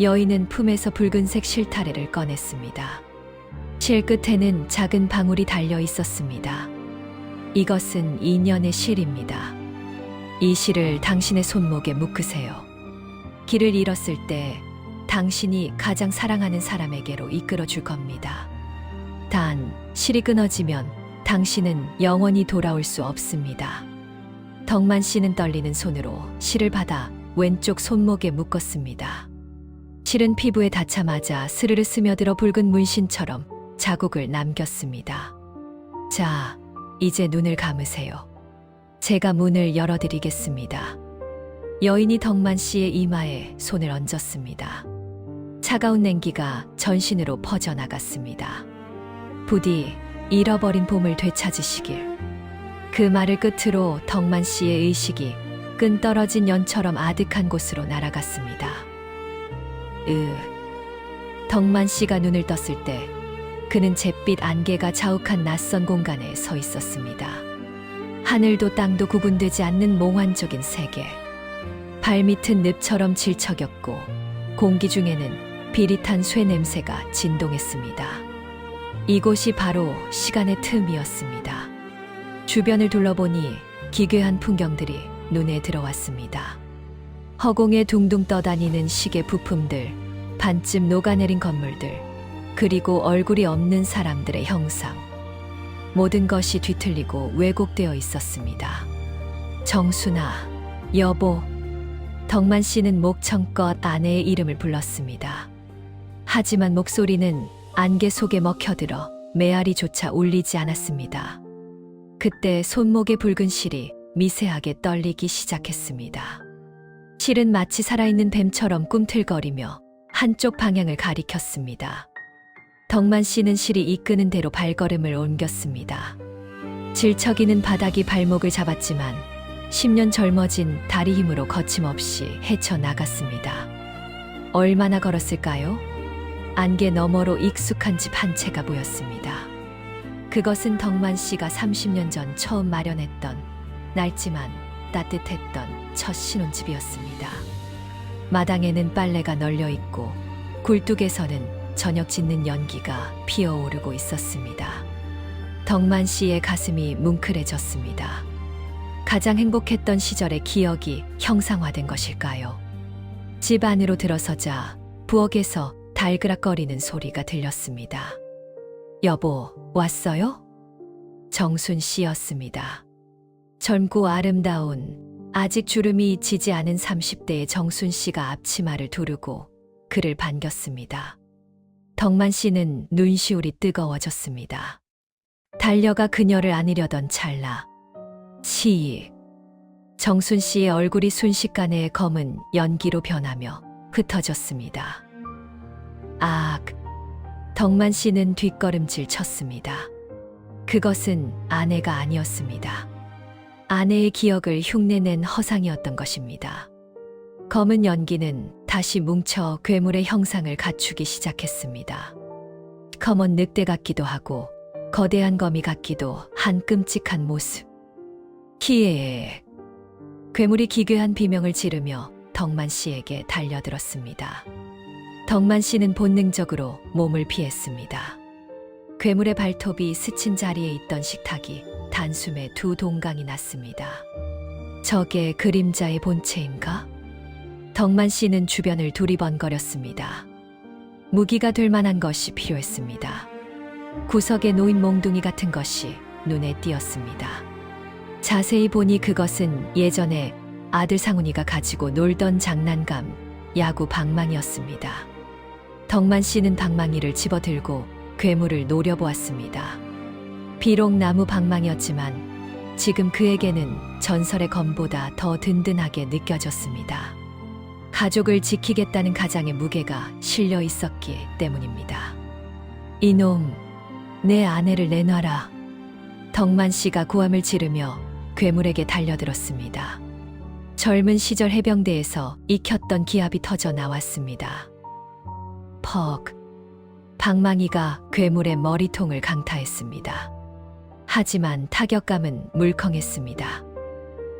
여인은 품에서 붉은색 실타래를 꺼냈습니다. 실 끝에는 작은 방울이 달려 있었습니다. 이것은 인연의 실입니다. 이 실을 당신의 손목에 묶으세요. 길을 잃었을 때 당신이 가장 사랑하는 사람에게로 이끌어 줄 겁니다. 단, 실이 끊어지면 당신은 영원히 돌아올 수 없습니다. 덕만 씨는 떨리는 손으로 실을 받아 왼쪽 손목에 묶었습니다. 실은 피부에 닿자마자 스르르 스며들어 붉은 문신처럼 자국을 남겼습니다. 자, 이제 눈을 감으세요. 제가 문을 열어드리겠습니다. 여인이 덕만 씨의 이마에 손을 얹었습니다. 차가운 냉기가 전신으로 퍼져나갔습니다. 부디 잃어버린 봄을 되찾으시길. 그 말을 끝으로 덕만 씨의 의식이 끈 떨어진 연처럼 아득한 곳으로 날아갔습니다. 덕만 씨가 눈을 떴을 때 그는 잿빛 안개가 자욱한 낯선 공간에 서 있었습니다. 하늘도 땅도 구분되지 않는 몽환적인 세계. 발밑은 늪처럼 질척였고 공기 중에는 비릿한 쇠 냄새가 진동했습니다. 이곳이 바로 시간의 틈이었습니다. 주변을 둘러보니 기괴한 풍경들이 눈에 들어왔습니다. 허공에 둥둥 떠다니는 시계 부품들, 반쯤 녹아내린 건물들, 그리고 얼굴이 없는 사람들의 형상. 모든 것이 뒤틀리고 왜곡되어 있었습니다. 정순아, 여보. 덕만 씨는 목청껏 아내의 이름을 불렀습니다. 하지만 목소리는 안개 속에 먹혀들어 메아리조차 울리지 않았습니다. 그때 손목의 붉은 실이 미세하게 떨리기 시작했습니다. 실은 마치 살아있는 뱀처럼 꿈틀거리며 한쪽 방향을 가리켰습니다. 덕만 씨는 실이 이끄는 대로 발걸음을 옮겼습니다. 질척이는 바닥이 발목을 잡았지만 10년 젊어진 다리 힘으로 거침없이 헤쳐나갔습니다. 얼마나 걸었을까요? 안개 너머로 익숙한 집 한 채가 보였습니다. 그것은 덕만 씨가 30년 전 처음 마련했던 낡지만 따뜻했던 첫 신혼집이었습니다. 마당에는 빨래가 널려 있고 굴뚝에서는 저녁 짓는 연기가 피어오르고 있었습니다. 덕만 씨의 가슴이 뭉클해졌습니다. 가장 행복했던 시절의 기억이 형상화된 것일까요? 집 안으로 들어서자 부엌에서 달그락거리는 소리가 들렸습니다. 여보, 왔어요? 정순 씨였습니다. 젊고 아름다운, 아직 주름이 지지 않은 30대의 정순 씨가 앞치마를 두르고 그를 반겼습니다. 덕만 씨는 눈시울이 뜨거워졌습니다. 달려가 그녀를 안으려던 찰나, 시익. 정순 씨의 얼굴이 순식간에 검은 연기로 변하며 흩어졌습니다. 덕만 씨는 뒷걸음질 쳤습니다. 그것은 아내가 아니었습니다. 아내의 기억을 흉내낸 허상이었던 것입니다. 검은 연기는 다시 뭉쳐 괴물의 형상을 갖추기 시작했습니다. 검은 늑대 같기도 하고 거대한 거미 같기도 한 끔찍한 모습. 키에 괴물이 기괴한 비명을 지르며 덕만 씨에게 달려들었습니다. 덕만 씨는 본능적으로 몸을 피했습니다. 괴물의 발톱이 스친 자리에 있던 식탁이 단숨에 두 동강이 났습니다. 저게 그림자의 본체인가? 덕만 씨는 주변을 두리번거렸습니다. 무기가 될 만한 것이 필요했습니다. 구석에 놓인 몽둥이 같은 것이 눈에 띄었습니다. 자세히 보니 그것은 예전에 아들 상훈이가 가지고 놀던 장난감, 야구 방망이였습니다. 덕만 씨는 방망이를 집어들고 괴물을 노려보았습니다. 비록 나무 방망이였지만 지금 그에게는 전설의 검보다 더 든든하게 느껴졌습니다. 가족을 지키겠다는 가장의 무게가 실려 있었기 때문입니다. 이놈, 내 아내를 내놔라. 덕만 씨가 고함을 지르며 괴물에게 달려들었습니다. 젊은 시절 해병대에서 익혔던 기압이 터져 나왔습니다. 퍽. 방망이가 괴물의 머리통을 강타했습니다. 하지만 타격감은 물컹했습니다.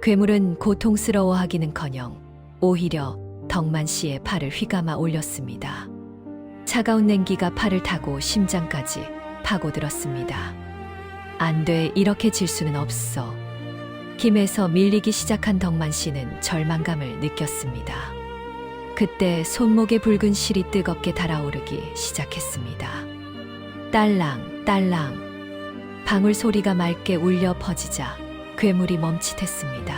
괴물은 고통스러워하기는커녕 오히려 덕만 씨의 팔을 휘감아 올렸습니다. 차가운 냉기가 팔을 타고 심장까지 파고들었습니다. 안 돼, 이렇게 질 수는 없어. 김에서 밀리기 시작한 덕만 씨는 절망감을 느꼈습니다. 그때 손목에 붉은 실이 뜨겁게 달아오르기 시작했습니다. 딸랑, 딸랑. 방울 소리가 맑게 울려 퍼지자 괴물이 멈칫했습니다.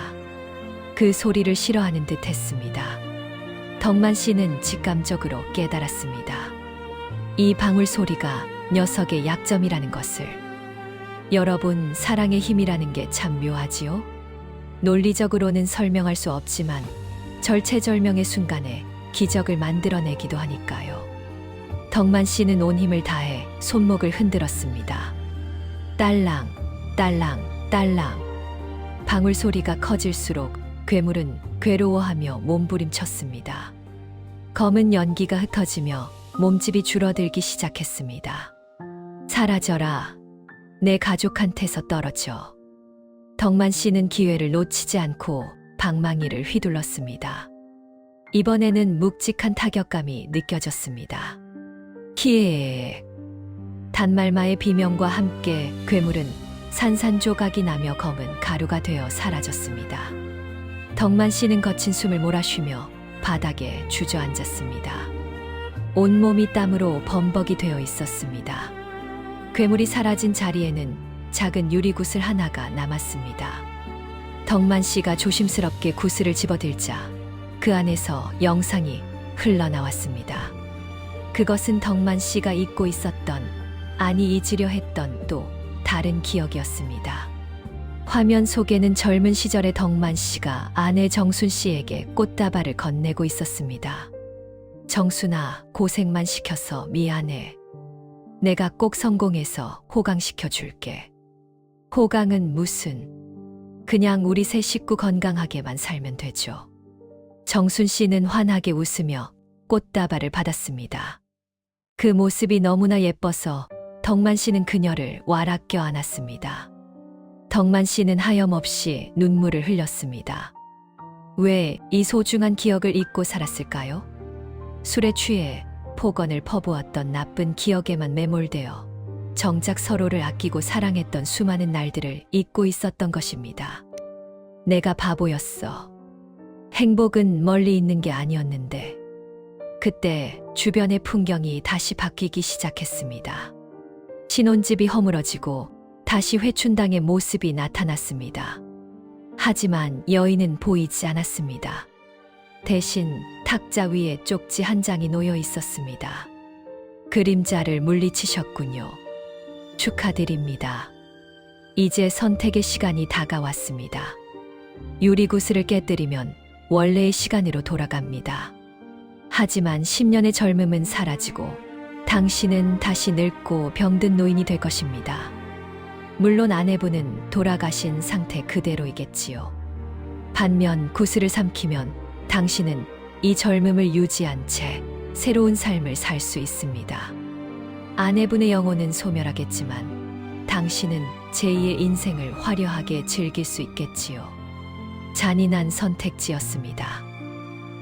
그 소리를 싫어하는 듯 했습니다. 덕만 씨는 직감적으로 깨달았습니다. 이 방울 소리가 녀석의 약점이라는 것을. 여러분, 사랑의 힘이라는 게 참 묘하지요? 논리적으로는 설명할 수 없지만 절체절명의 순간에 기적을 만들어내기도 하니까요. 덕만 씨는 온 힘을 다해 손목을 흔들었습니다. 딸랑, 딸랑, 딸랑. 방울 소리가 커질수록 괴물은 괴로워하며 몸부림쳤습니다. 검은 연기가 흩어지며 몸집이 줄어들기 시작했습니다. 사라져라. 내 가족한테서 떨어져. 덕만 씨는 기회를 놓치지 않고 방망이를 휘둘렀습니다. 이번에는 묵직한 타격감이 느껴졌습니다. 키에 단말마의 비명과 함께 괴물은 산산조각이 나며 검은 가루가 되어 사라졌습니다. 덕만 씨는 거친 숨을 몰아쉬며 바닥에 주저앉았습니다. 온몸이 땀으로 범벅이 되어 있었습니다. 괴물이 사라진 자리에는 작은 유리구슬 하나가 남았습니다. 덕만 씨가 조심스럽게 구슬을 집어들자 그 안에서 영상이 흘러나왔습니다. 그것은 덕만 씨가 잊고 있었던, 아니 잊으려 했던 또 다른 기억이었습니다. 화면 속에는 젊은 시절의 덕만 씨가 아내 정순 씨에게 꽃다발을 건네고 있었습니다. 정순아, 고생만 시켜서 미안해. 내가 꼭 성공해서 호강시켜 줄게. 호강은 무슨? 그냥 우리 세 식구 건강하게만 살면 되죠. 정순 씨는 환하게 웃으며 꽃다발을 받았습니다. 그 모습이 너무나 예뻐서 덕만 씨는 그녀를 와락 껴안았습니다. 덕만 씨는 하염없이 눈물을 흘렸습니다. 왜 이 소중한 기억을 잊고 살았을까요? 술에 취해 폭언을 퍼부었던 나쁜 기억에만 매몰되어 정작 서로를 아끼고 사랑했던 수많은 날들을 잊고 있었던 것입니다. 내가 바보였어. 행복은 멀리 있는 게 아니었는데. 그때 주변의 풍경이 다시 바뀌기 시작했습니다. 신혼집이 허물어지고 다시 회춘당의 모습이 나타났습니다. 하지만 여인은 보이지 않았습니다. 대신 탁자 위에 쪽지 한 장이 놓여 있었습니다. 그림자를 물리치셨군요. 축하드립니다. 이제 선택의 시간이 다가왔습니다. 유리구슬을 깨뜨리면 원래의 시간으로 돌아갑니다. 하지만 10년의 젊음은 사라지고 당신은 다시 늙고 병든 노인이 될 것입니다. 물론 아내분은 돌아가신 상태 그대로이겠지요. 반면 구슬을 삼키면 당신은 이 젊음을 유지한 채 새로운 삶을 살 수 있습니다. 아내분의 영혼은 소멸하겠지만 당신은 제2의 인생을 화려하게 즐길 수 있겠지요. 잔인한 선택지였습니다.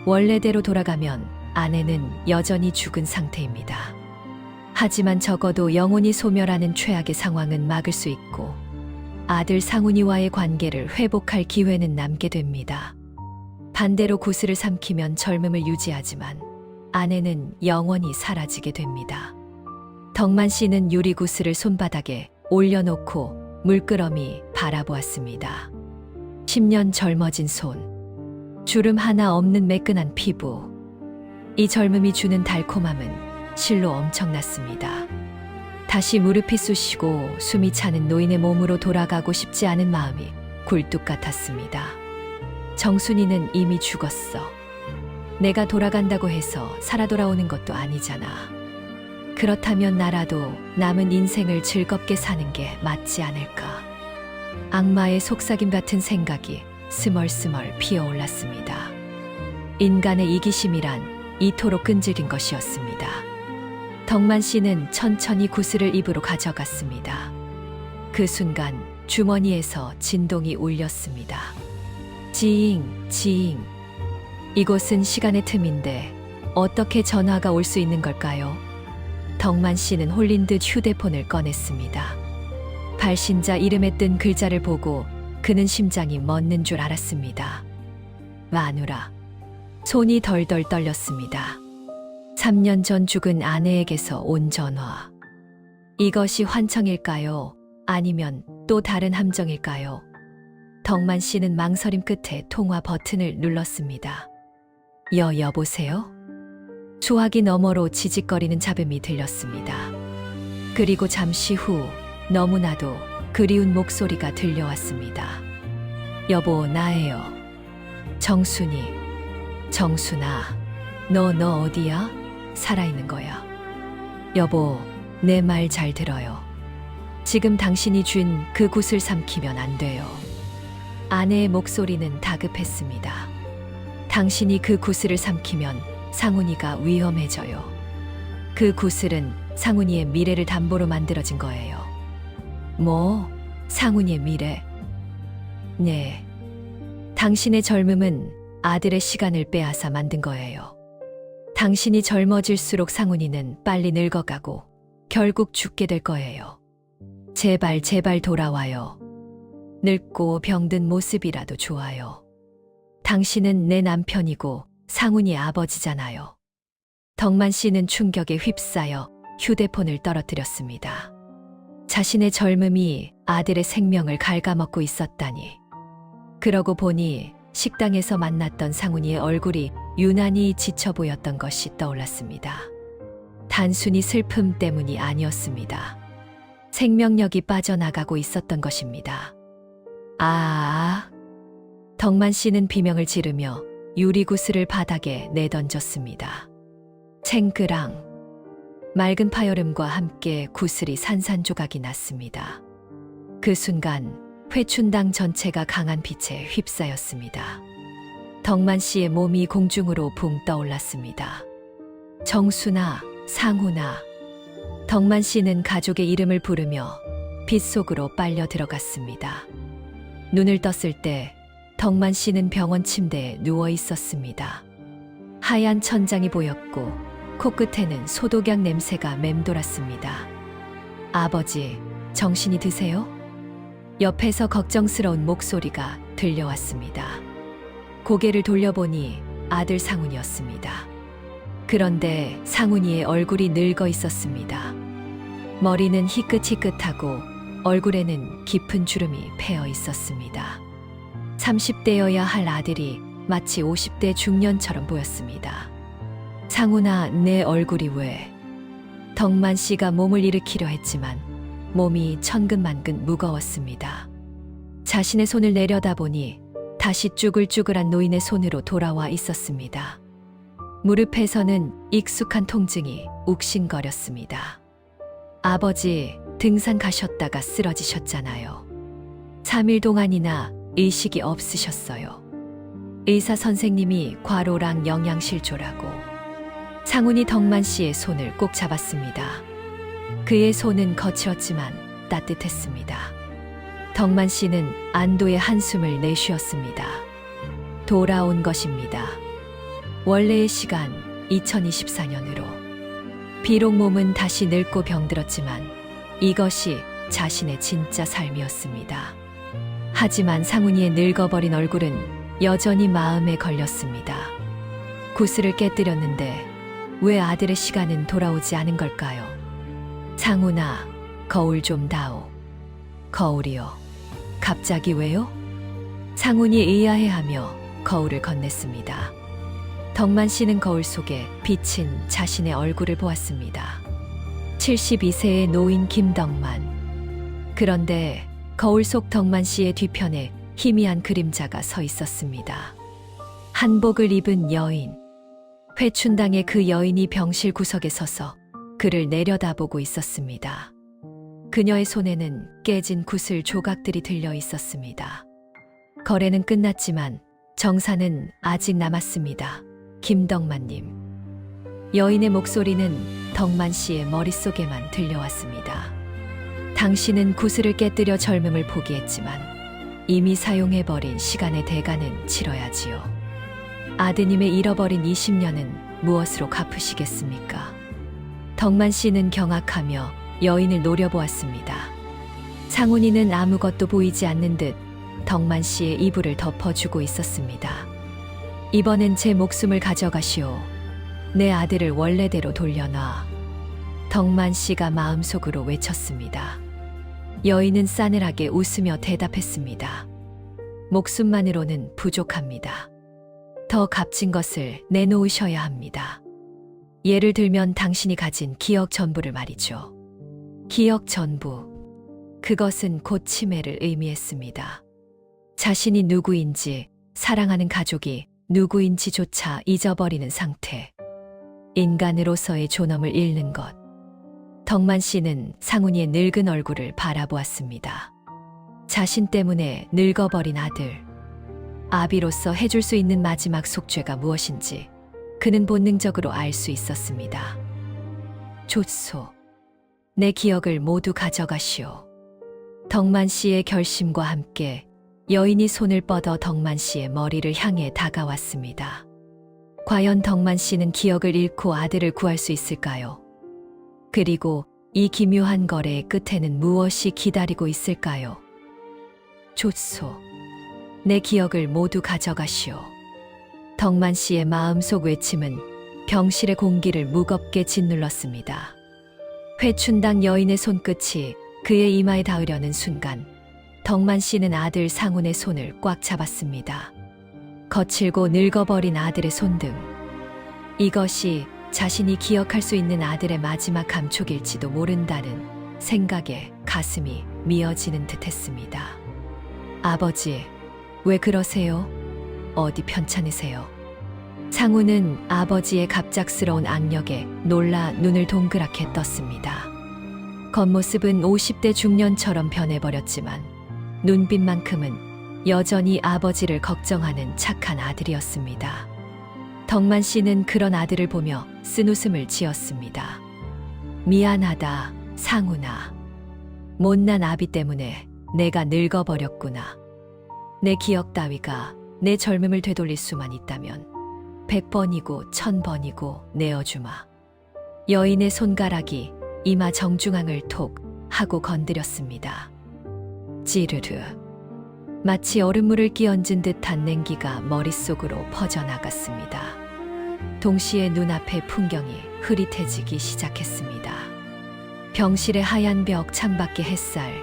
원래대로 돌아가면 아내는 여전히 죽은 상태입니다. 하지만 적어도 영혼이 소멸하는 최악의 상황은 막을 수 있고 아들 상훈이와의 관계를 회복할 기회는 남게 됩니다. 반대로 구슬을 삼키면 젊음을 유지하지만 아내는 영원히 사라지게 됩니다. 덕만 씨는 유리구슬을 손바닥에 올려놓고 물끄러미 바라보았습니다. 10년 젊어진 손, 주름 하나 없는 매끈한 피부. 이 젊음이 주는 달콤함은 실로 엄청났습니다. 다시 무릎이 쑤시고 숨이 차는 노인의 몸으로 돌아가고 싶지 않은 마음이 굴뚝 같았습니다. 정순이는 이미 죽었어. 내가 돌아간다고 해서 살아 돌아오는 것도 아니잖아. 그렇다면 나라도 남은 인생을 즐겁게 사는 게 맞지 않을까. 악마의 속삭임 같은 생각이 스멀스멀 피어올랐습니다. 인간의 이기심이란 이토록 끈질긴 것이었습니다. 덕만 씨는 천천히 구슬을 입으로 가져갔습니다. 그 순간 주머니에서 진동이 울렸습니다. 지잉, 지잉. 이곳은 시간의 틈인데 어떻게 전화가 올 수 있는 걸까요? 덕만 씨는 홀린 듯 휴대폰을 꺼냈습니다. 발신자 이름에 뜬 글자를 보고 그는 심장이 멎는 줄 알았습니다. 마누라. 손이 덜덜 떨렸습니다. 3년 전 죽은 아내에게서 온 전화. 이것이 환청일까요? 아니면 또 다른 함정일까요? 덕만 씨는 망설임 끝에 통화 버튼을 눌렀습니다. 여보세요? 수화기 너머로 지직거리는 잡음이 들렸습니다. 그리고 잠시 후 너무나도 그리운 목소리가 들려왔습니다. 여보, 나예요. 정순이. 정순아, 너 어디야? 살아있는 거야. 여보, 내 말 잘 들어요. 지금 당신이 준 그 굿을 삼키면 안 돼요. 아내의 목소리는 다급했습니다. 당신이 그 구슬을 삼키면 상훈이가 위험해져요. 그 구슬은 상훈이의 미래를 담보로 만들어진 거예요. 뭐? 상훈이의 미래? 네. 당신의 젊음은 아들의 시간을 빼앗아 만든 거예요. 당신이 젊어질수록 상훈이는 빨리 늙어가고 결국 죽게 될 거예요. 제발 돌아와요. 늙고 병든 모습이라도 좋아요. 당신은 내 남편이고 상훈이의 아버지잖아요. 덕만 씨는 충격에 휩싸여 휴대폰을 떨어뜨렸습니다. 자신의 젊음이 아들의 생명을 갉아먹고 있었다니. 그러고 보니 식당에서 만났던 상훈이의 얼굴이 유난히 지쳐 보였던 것이 떠올랐습니다. 단순히 슬픔 때문이 아니었습니다. 생명력이 빠져나가고 있었던 것입니다. 덕만 씨는 비명을 지르며 유리구슬을 바닥에 내던졌습니다. 챙그랑 맑은 파여름과 함께 구슬이 산산조각이 났습니다. 그 순간 회춘당 전체가 강한 빛에 휩싸였습니다. 덕만 씨의 몸이 공중으로 붕 떠올랐습니다. 정순아, 상훈아. 덕만 씨는 가족의 이름을 부르며 빛 속으로 빨려 들어갔습니다. 눈을 떴을 때 덕만 씨는 병원 침대에 누워 있었습니다. 하얀 천장이 보였고 코끝에는 소독약 냄새가 맴돌았습니다. 아버지, 정신이 드세요? 옆에서 걱정스러운 목소리가 들려왔습니다. 고개를 돌려보니 아들 상훈이었습니다. 그런데 상훈이의 얼굴이 늙어 있었습니다. 머리는 희끗희끗하고 얼굴에는 깊은 주름이 패여 있었습니다. 30대여야 할 아들이 마치 50대 중년처럼 보였습니다. 상훈아, 내 얼굴이 왜? 덕만 씨가 몸을 일으키려 했지만 몸이 천근만근 무거웠습니다. 자신의 손을 내려다보니 다시 쭈글쭈글한 노인의 손으로 돌아와 있었습니다. 무릎에서는 익숙한 통증이 욱신거렸습니다. 아버지, 등산 가셨다가 쓰러지셨잖아요. 3일 동안이나 의식이 없으셨어요. 의사 선생님이 과로랑 영양실조라고. 상훈이 덕만 씨의 손을 꼭 잡았습니다. 그의 손은 거칠었지만 따뜻했습니다. 덕만 씨는 안도의 한숨을 내쉬었습니다. 돌아온 것입니다. 원래의 시간 2024년으로. 비록 몸은 다시 늙고 병들었지만 이것이 자신의 진짜 삶이었습니다. 하지만 상훈이의 늙어버린 얼굴은 여전히 마음에 걸렸습니다. 구슬을 깨뜨렸는데 왜 아들의 시간은 돌아오지 않은 걸까요? 상훈아, 거울 좀 다오. 거울이요. 갑자기 왜요? 상훈이 의아해하며 거울을 건넸습니다. 덕만 씨는 거울 속에 비친 자신의 얼굴을 보았습니다. 72세의 노인 김덕만. 그런데 거울 속 덕만 씨의 뒤편에 희미한 그림자가 서 있었습니다. 한복을 입은 여인. 회춘당의 그 여인이 병실 구석에 서서 그를 내려다보고 있었습니다. 그녀의 손에는 깨진 구슬 조각들이 들려 있었습니다. 거래는 끝났지만 정사는 아직 남았습니다. 김덕만님. 여인의 목소리는 덕만 씨의 머릿속에만 들려왔습니다. 당신은 구슬을 깨뜨려 젊음을 포기했지만 이미 사용해버린 시간의 대가는 치러야지요. 아드님의 잃어버린 20년은 무엇으로 갚으시겠습니까? 덕만 씨는 경악하며 여인을 노려보았습니다. 상훈이는 아무것도 보이지 않는 듯 덕만 씨의 이불을 덮어주고 있었습니다. 이번엔 제 목숨을 가져가시오. 내 아들을 원래대로 돌려놔. 덕만 씨가 마음속으로 외쳤습니다. 여인은 싸늘하게 웃으며 대답했습니다. 목숨만으로는 부족합니다. 더 값진 것을 내놓으셔야 합니다. 예를 들면 당신이 가진 기억 전부를 말이죠. 기억 전부. 그것은 곧 치매를 의미했습니다. 자신이 누구인지, 사랑하는 가족이 누구인지조차 잊어버리는 상태. 인간으로서의 존엄을 잃는 것. 덕만 씨는 상훈이의 늙은 얼굴을 바라보았습니다. 자신 때문에 늙어버린 아들. 아비로서 해줄 수 있는 마지막 속죄가 무엇인지 그는 본능적으로 알 수 있었습니다. 조소. 내 기억을 모두 가져가시오. 덕만 씨의 결심과 함께 여인이 손을 뻗어 덕만 씨의 머리를 향해 다가왔습니다. 과연 덕만 씨는 기억을 잃고 아들을 구할 수 있을까요? 그리고 이 기묘한 거래의 끝에는 무엇이 기다리고 있을까요? 조소. 내 기억을 모두 가져가시오. 덕만 씨의 마음속 외침은 병실의 공기를 무겁게 짓눌렀습니다. 회춘당 여인의 손끝이 그의 이마에 닿으려는 순간 덕만 씨는 아들 상훈의 손을 꽉 잡았습니다. 거칠고 늙어버린 아들의 손등. 이것이 자신이 기억할 수 있는 아들의 마지막 감촉일지도 모른다는 생각에 가슴이 미어지는 듯했습니다. 아버지, 왜 그러세요? 어디 편찮으세요? 상훈은 아버지의 갑작스러운 악력에 놀라 눈을 동그랗게 떴습니다. 겉모습은 50대 중년처럼 변해버렸지만 눈빛만큼은 여전히 아버지를 걱정하는 착한 아들이었습니다. 덕만 씨는 그런 아들을 보며 쓴웃음을 지었습니다. 미안하다, 상훈아. 못난 아비 때문에 내가 늙어버렸구나. 내 기억 따위가 내 젊음을 되돌릴 수만 있다면 100번이고 1000번이고 내어주마. 여인의 손가락이 이마 정중앙을 톡 하고 건드렸습니다. 찌르르. 마치 얼음물을 끼얹은 듯한 냉기가 머릿속으로 퍼져나갔습니다. 동시에 눈앞의 풍경이 흐릿해지기 시작했습니다. 병실의 하얀 벽, 창밖의 햇살,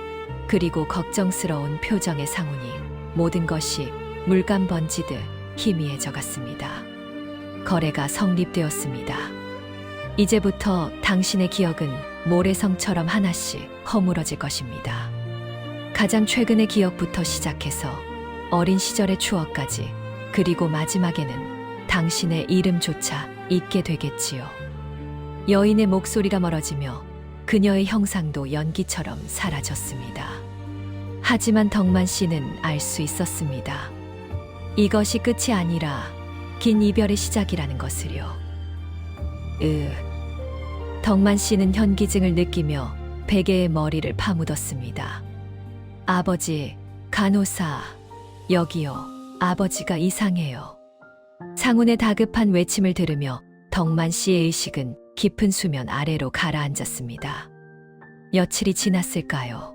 그리고 걱정스러운 표정의 상훈이 모든 것이 물감 번지듯 희미해져 갔습니다. 거래가 성립되었습니다. 이제부터 당신의 기억은 모래성처럼 하나씩 허물어질 것입니다. 가장 최근의 기억부터 시작해서 어린 시절의 추억까지, 그리고 마지막에는 당신의 이름조차 잊게 되겠지요. 여인의 목소리가 멀어지며 그녀의 형상도 연기처럼 사라졌습니다. 하지만 덕만 씨는 알 수 있었습니다. 이것이 끝이 아니라 긴 이별의 시작이라는 것을요. 덕만 씨는 현기증을 느끼며 베개에 머리를 파묻었습니다. 아버지, 간호사, 여기요. 아버지가 이상해요. 상훈의 다급한 외침을 들으며 덕만 씨의 의식은 깊은 수면 아래로 가라앉았습니다. 며칠이 지났을까요?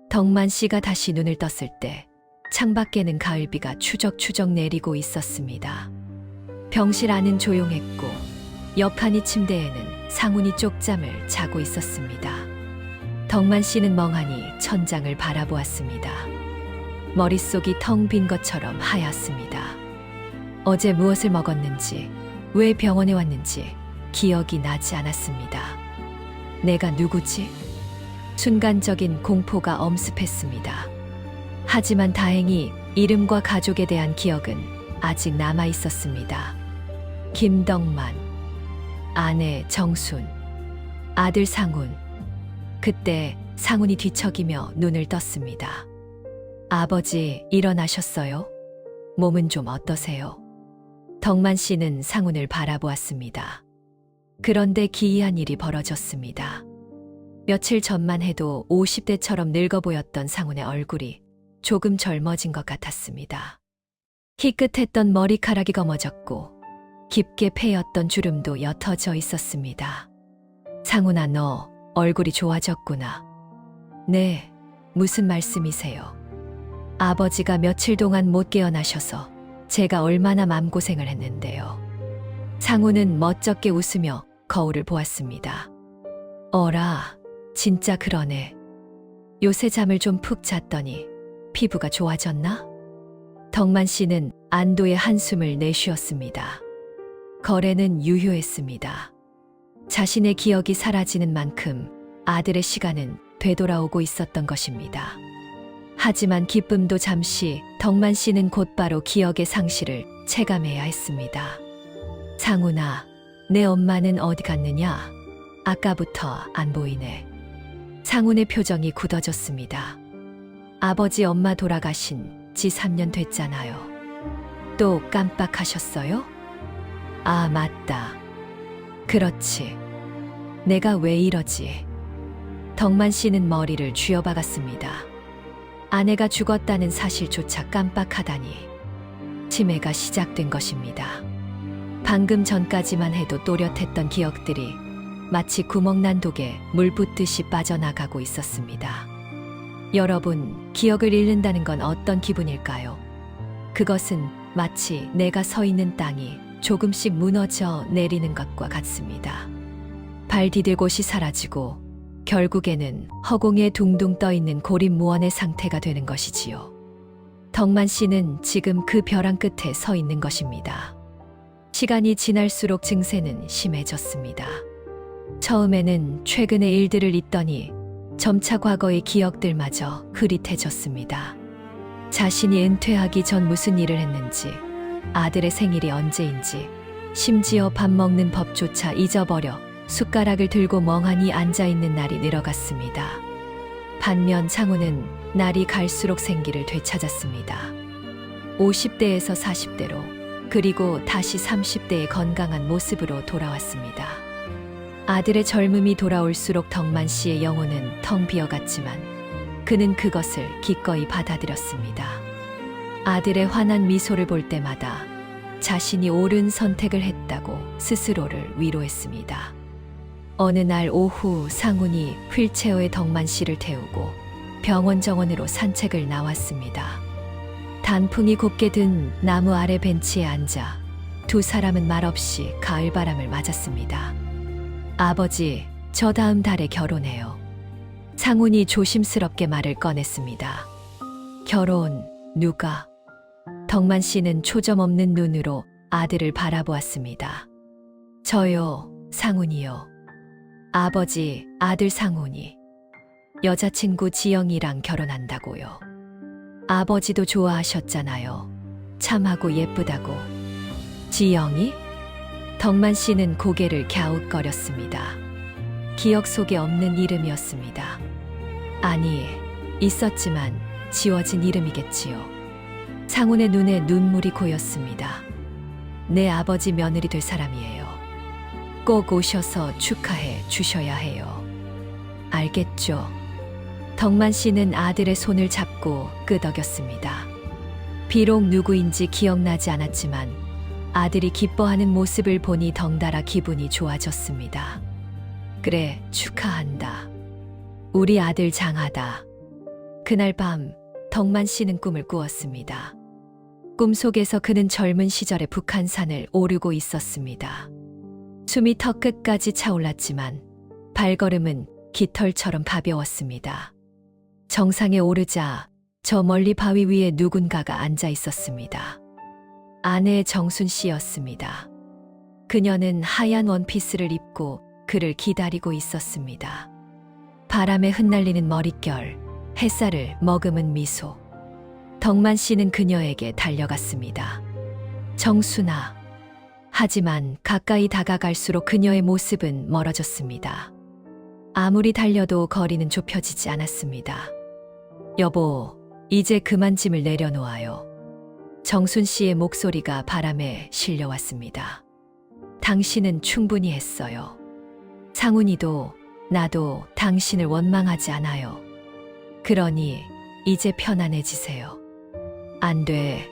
덕만 씨가 다시 눈을 떴을 때 창밖에는 가을비가 추적추적 내리고 있었습니다. 병실 안은 조용했고 옆 한 이 침대에는 상훈이 쪽잠을 자고 있었습니다. 덕만 씨는 멍하니 천장을 바라보았습니다. 머릿속이 텅 빈 것처럼 하얗습니다. 어제 무엇을 먹었는지, 왜 병원에 왔는지 기억이 나지 않았습니다. 내가 누구지? 순간적인 공포가 엄습했습니다. 하지만 다행히 이름과 가족에 대한 기억은 아직 남아 있었습니다. 김덕만, 아내 정순, 아들 상훈. 그때 상훈이 뒤척이며 눈을 떴습니다. 아버지, 일어나셨어요? 몸은 좀 어떠세요? 덕만 씨는 상훈을 바라보았습니다. 그런데 기이한 일이 벌어졌습니다. 며칠 전만 해도 50대처럼 늙어 보였던 상훈의 얼굴이 조금 젊어진 것 같았습니다. 희끗했던 머리카락이 검어졌고 깊게 패였던 주름도 옅어져 있었습니다. 상훈아, 너 얼굴이 좋아졌구나. 네, 무슨 말씀이세요? 아버지가 며칠 동안 못 깨어나셔서 제가 얼마나 맘고생을 했는데요. 상훈은 멋쩍게 웃으며 거울을 보았습니다. 어라, 진짜 그러네. 요새 잠을 좀 푹 잤더니 피부가 좋아졌나? 덕만 씨는 안도의 한숨을 내쉬었습니다. 거래는 유효했습니다. 자신의 기억이 사라지는 만큼 아들의 시간은 되돌아오고 있었던 것입니다. 하지만 기쁨도 잠시, 덕만 씨는 곧바로 기억의 상실을 체감해야 했습니다. 상훈아, 내 엄마는 어디 갔느냐? 아까부터 안 보이네. 상훈의 표정이 굳어졌습니다. 아버지 엄마 돌아가신 지 3년 됐잖아요. 또 깜빡하셨어요? 아, 맞다. 그렇지. 내가 왜 이러지? 덕만 씨는 머리를 쥐어박았습니다. 아내가 죽었다는 사실조차 깜빡하다니. 치매가 시작된 것입니다. 방금 전까지만 해도 또렷했던 기억들이 마치 구멍난 독에 물 붓듯이 빠져나가고 있었습니다. 여러분, 기억을 잃는다는 건 어떤 기분일까요? 그것은 마치 내가 서 있는 땅이 조금씩 무너져 내리는 것과 같습니다. 발 디딜 곳이 사라지고 결국에는 허공에 둥둥 떠 있는 고립무원의 상태가 되는 것이지요. 덕만 씨는 지금 그 벼랑 끝에 서 있는 것입니다. 시간이 지날수록 증세는 심해졌습니다. 처음에는 최근의 일들을 잊더니 점차 과거의 기억들마저 흐릿해졌습니다. 자신이 은퇴하기 전 무슨 일을 했는지, 아들의 생일이 언제인지, 심지어 밥 먹는 법조차 잊어버려 숟가락을 들고 멍하니 앉아있는 날이 늘어갔습니다. 반면 상훈은 날이 갈수록 생기를 되찾았습니다. 50대에서 40대로, 그리고 다시 30대의 건강한 모습으로 돌아왔습니다. 아들의 젊음이 돌아올수록 덕만 씨의 영혼은 텅 비어갔지만 그는 그것을 기꺼이 받아들였습니다. 아들의 환한 미소를 볼 때마다 자신이 옳은 선택을 했다고 스스로를 위로했습니다. 어느 날 오후 상훈이 휠체어에 덕만 씨를 태우고 병원 정원으로 산책을 나왔습니다. 단풍이 곱게 든 나무 아래 벤치에 앉아 두 사람은 말없이 가을바람을 맞았습니다. 아버지, 저 다음 달에 결혼해요. 상훈이 조심스럽게 말을 꺼냈습니다. 결혼, 누가? 덕만 씨는 초점 없는 눈으로 아들을 바라보았습니다. 저요, 상훈이요. 아버지, 아들 상훈이. 여자친구 지영이랑 결혼한다고요. 아버지도 좋아하셨잖아요. 참하고 예쁘다고. 지영이? 덕만 씨는 고개를 갸웃거렸습니다. 기억 속에 없는 이름이었습니다. 아니, 있었지만 지워진 이름이겠지요. 상훈의 눈에 눈물이 고였습니다. 내 아버지 며느리 될 사람이에요. 꼭 오셔서 축하해 주셔야 해요. 알겠죠? 덕만 씨는 아들의 손을 잡고 끄덕였습니다. 비록 누구인지 기억나지 않았지만 아들이 기뻐하는 모습을 보니 덩달아 기분이 좋아졌습니다. 그래, 축하한다. 우리 아들 장하다. 그날 밤 덕만 씨는 꿈을 꾸었습니다. 꿈속에서 그는 젊은 시절의 북한산을 오르고 있었습니다. 숨이 턱끝까지 차올랐지만 발걸음은 깃털처럼 가벼웠습니다. 정상에 오르자 저 멀리 바위 위에 누군가가 앉아 있었습니다. 아내 정순 씨였습니다. 그녀는 하얀 원피스를 입고 그를 기다리고 있었습니다. 바람에 흩날리는 머릿결, 햇살을 머금은 미소. 덕만 씨는 그녀에게 달려갔습니다. 정순아. 하지만 가까이 다가갈수록 그녀의 모습은 멀어졌습니다. 아무리 달려도 거리는 좁혀지지 않았습니다. 여보, 이제 그만 짐을 내려놓아요. 정순 씨의 목소리가 바람에 실려왔습니다. 당신은 충분히 했어요. 상훈이도 나도 당신을 원망하지 않아요. 그러니 이제 편안해지세요. 안 돼.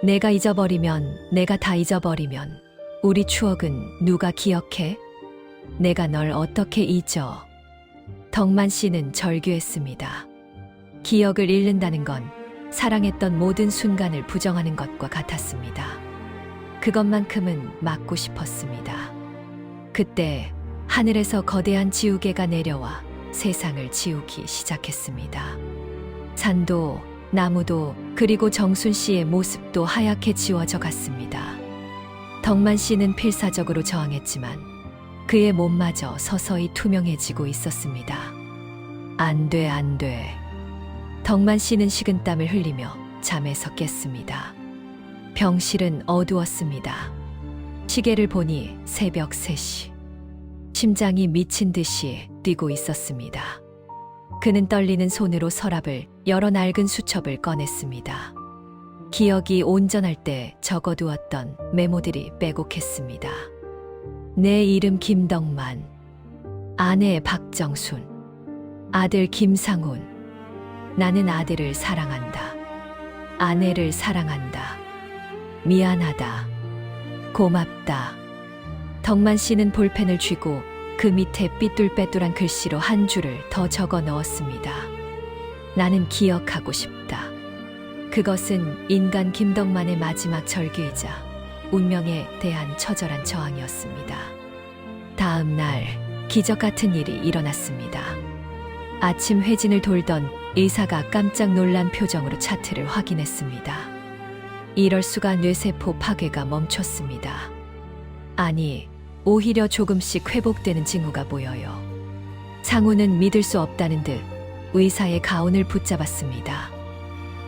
내가 잊어버리면, 내가 다 잊어버리면 우리 추억은 누가 기억해? 내가 널 어떻게 잊어? 덕만 씨는 절규했습니다. 기억을 잃는다는 건 사랑했던 모든 순간을 부정하는 것과 같았습니다. 그것만큼은 막고 싶었습니다. 그때 하늘에서 거대한 지우개가 내려와 세상을 지우기 시작했습니다. 산도, 나무도, 그리고 정순 씨의 모습도 하얗게 지워져 갔습니다. 덕만 씨는 필사적으로 저항했지만 그의 몸마저 서서히 투명해지고 있었습니다. 안 돼, 안 돼. 덕만 씨는 식은땀을 흘리며 잠에서 깼습니다. 병실은 어두웠습니다. 시계를 보니 새벽 3시. 심장이 미친 듯이 뛰고 있었습니다. 그는 떨리는 손으로 서랍을 열어 낡은 수첩을 꺼냈습니다. 기억이 온전할 때 적어두었던 메모들이 빼곡했습니다. 내 이름 김덕만, 아내 박정순, 아들 김상훈. 나는 아들을 사랑한다. 아내를 사랑한다. 미안하다. 고맙다. 덕만 씨는 볼펜을 쥐고 그 밑에 삐뚤빼뚤한 글씨로 한 줄을 더 적어 넣었습니다. 나는 기억하고 싶다. 그것은 인간 김덕만의 마지막 절규이자 운명에 대한 처절한 저항이었습니다. 다음 날 기적 같은 일이 일어났습니다. 아침 회진을 돌던 의사가 깜짝 놀란 표정으로 차트를 확인했습니다. 이럴 수가 뇌세포 파괴가 멈췄습니다. 아니, 오히려 조금씩 회복되는 징후가 보여요. 상우는 믿을 수 없다는 듯 의사의 가운을 붙잡았습니다.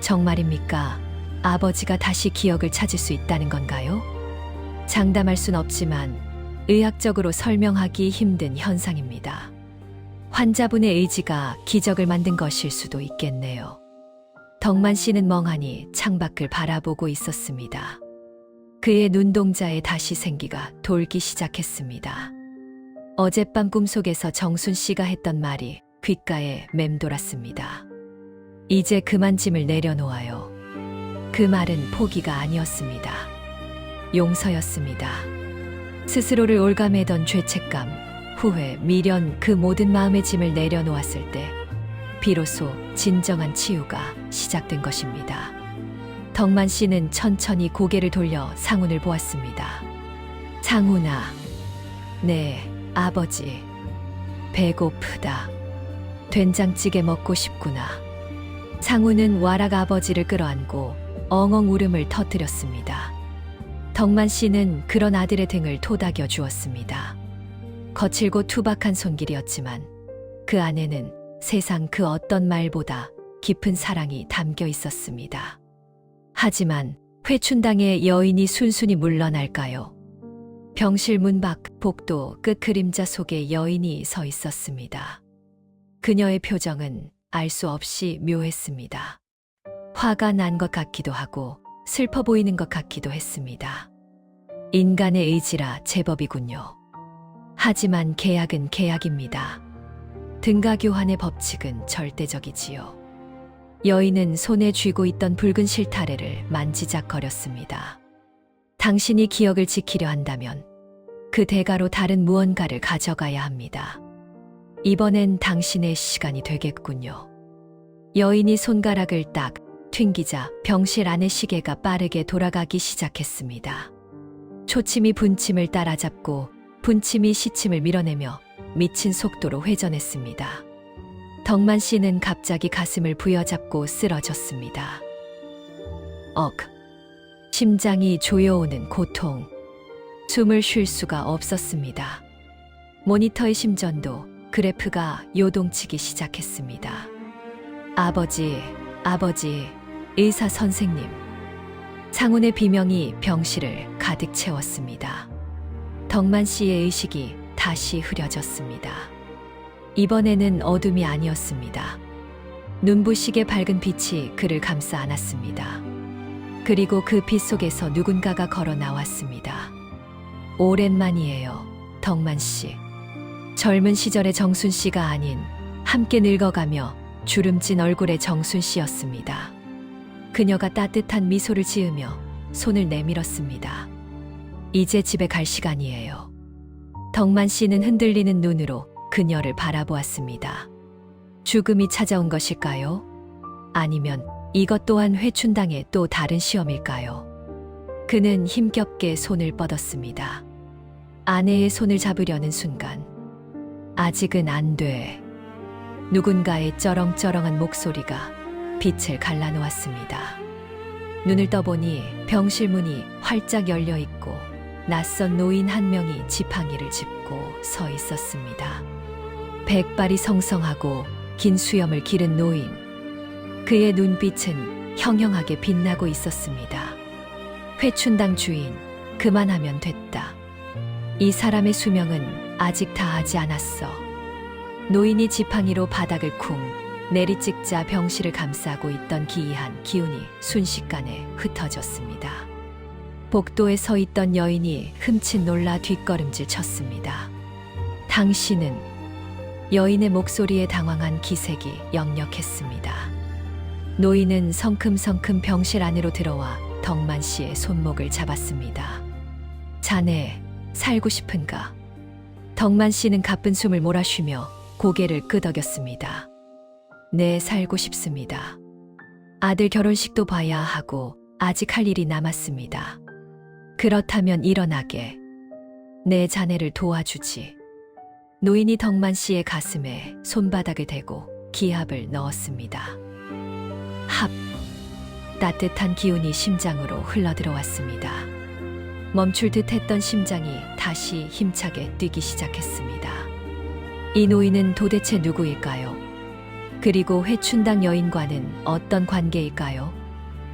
정말입니까? 아버지가 다시 기억을 찾을 수 있다는 건가요? 장담할 순 없지만 의학적으로 설명하기 힘든 현상입니다. 환자분의 의지가 기적을 만든 것일 수도 있겠네요. 덕만 씨는 멍하니 창밖을 바라보고 있었습니다. 그의 눈동자에 다시 생기가 돌기 시작했습니다. 어젯밤 꿈속에서 정순 씨가 했던 말이 귓가에 맴돌았습니다. 이제 그만 짐을 내려놓아요. 그 말은 포기가 아니었습니다. 용서였습니다. 스스로를 올가매던 죄책감, 후회, 미련, 그 모든 마음의 짐을 내려놓았을 때 비로소 진정한 치유가 시작된 것입니다. 덕만 씨는 천천히 고개를 돌려 상훈을 보았습니다. 상훈아, 네, 아버지. 배고프다. 된장찌개 먹고 싶구나. 상훈은 와락 아버지를 끌어안고 엉엉 울음을 터뜨렸습니다. 덕만 씨는 그런 아들의 등을 토닥여 주었습니다. 거칠고 투박한 손길이었지만 그 안에는 세상 그 어떤 말보다 깊은 사랑이 담겨 있었습니다. 하지만 회춘당의 여인이 순순히 물러날까요? 병실 문 밖 복도 끝 그림자 속에 여인이 서 있었습니다. 그녀의 표정은 알 수 없이 묘했습니다. 화가 난 것 같기도 하고 슬퍼 보이는 것 같기도 했습니다. 인간의 의지라 제법이군요. 하지만 계약은 계약입니다. 등가교환의 법칙은 절대적이지요. 여인은 손에 쥐고 있던 붉은 실타래를 만지작거렸습니다. 당신이 기억을 지키려 한다면 그 대가로 다른 무언가를 가져가야 합니다. 이번엔 당신의 시간이 되겠군요. 여인이 손가락을 딱 튕기자 병실 안의 시계가 빠르게 돌아가기 시작했습니다. 초침이 분침을 따라잡고 분침이 시침을 밀어내며 미친 속도로 회전했습니다. 덕만 씨는 갑자기 가슴을 부여잡고 쓰러졌습니다. 심장이 조여오는 고통. 숨을 쉴 수가 없었습니다. 모니터의 심전도 그래프가 요동치기 시작했습니다. 아버지, 의사 선생님. 상훈의 비명이 병실을 가득 채웠습니다. 덕만 씨의 의식이 다시 흐려졌습니다. 이번에는 어둠이 아니었습니다. 눈부시게 밝은 빛이 그를 감싸 안았습니다. 그리고 그 빛 속에서 누군가가 걸어 나왔습니다. 오랜만이에요, 덕만 씨. 젊은 시절의 정순 씨가 아닌 함께 늙어가며 주름진 얼굴의 정순 씨였습니다. 그녀가 따뜻한 미소를 지으며 손을 내밀었습니다. 이제 집에 갈 시간이에요. 덕만 씨는 흔들리는 눈으로 그녀를 바라보았습니다. 죽음이 찾아온 것일까요? 아니면 이것 또한 회춘당의 또 다른 시험일까요? 그는 힘겹게 손을 뻗었습니다. 아내의 손을 잡으려는 순간, 아직은 안 돼. 누군가의 쩌렁쩌렁한 목소리가 빛을 갈라놓았습니다. 눈을 떠보니 병실 문이 활짝 열려 있고 낯선 노인 한 명이 지팡이를 짚고 서 있었습니다. 백발이 성성하고 긴 수염을 기른 노인. 그의 눈빛은 형형하게 빛나고 있었습니다. 회춘당 주인, 그만하면 됐다. 이 사람의 수명은 아직 다하지 않았어. 노인이 지팡이로 바닥을 쿵 내리찍자 병실을 감싸고 있던 기이한 기운이 순식간에 흩어졌습니다. 복도에 서 있던 여인이 흠칫 놀라 뒷걸음질 쳤습니다. 당신은? 여인의 목소리에 당황한 기색이 역력했습니다. 노인은 성큼성큼 병실 안으로 들어와 덕만 씨의 손목을 잡았습니다. 자네, 살고 싶은가? 덕만 씨는 가쁜 숨을 몰아쉬며 고개를 끄덕였습니다. 네, 살고 싶습니다. 아들 결혼식도 봐야 하고 아직 할 일이 남았습니다. 그렇다면 일어나게. 내 자네를 도와주지. 노인이 덕만 씨의 가슴에 손바닥을 대고 기합을 넣었습니다. 합. 따뜻한 기운이 심장으로 흘러들어왔습니다. 멈출 듯 했던 심장이 다시 힘차게 뛰기 시작했습니다. 이 노인은 도대체 누구일까요? 그리고 회춘당 여인과는 어떤 관계일까요?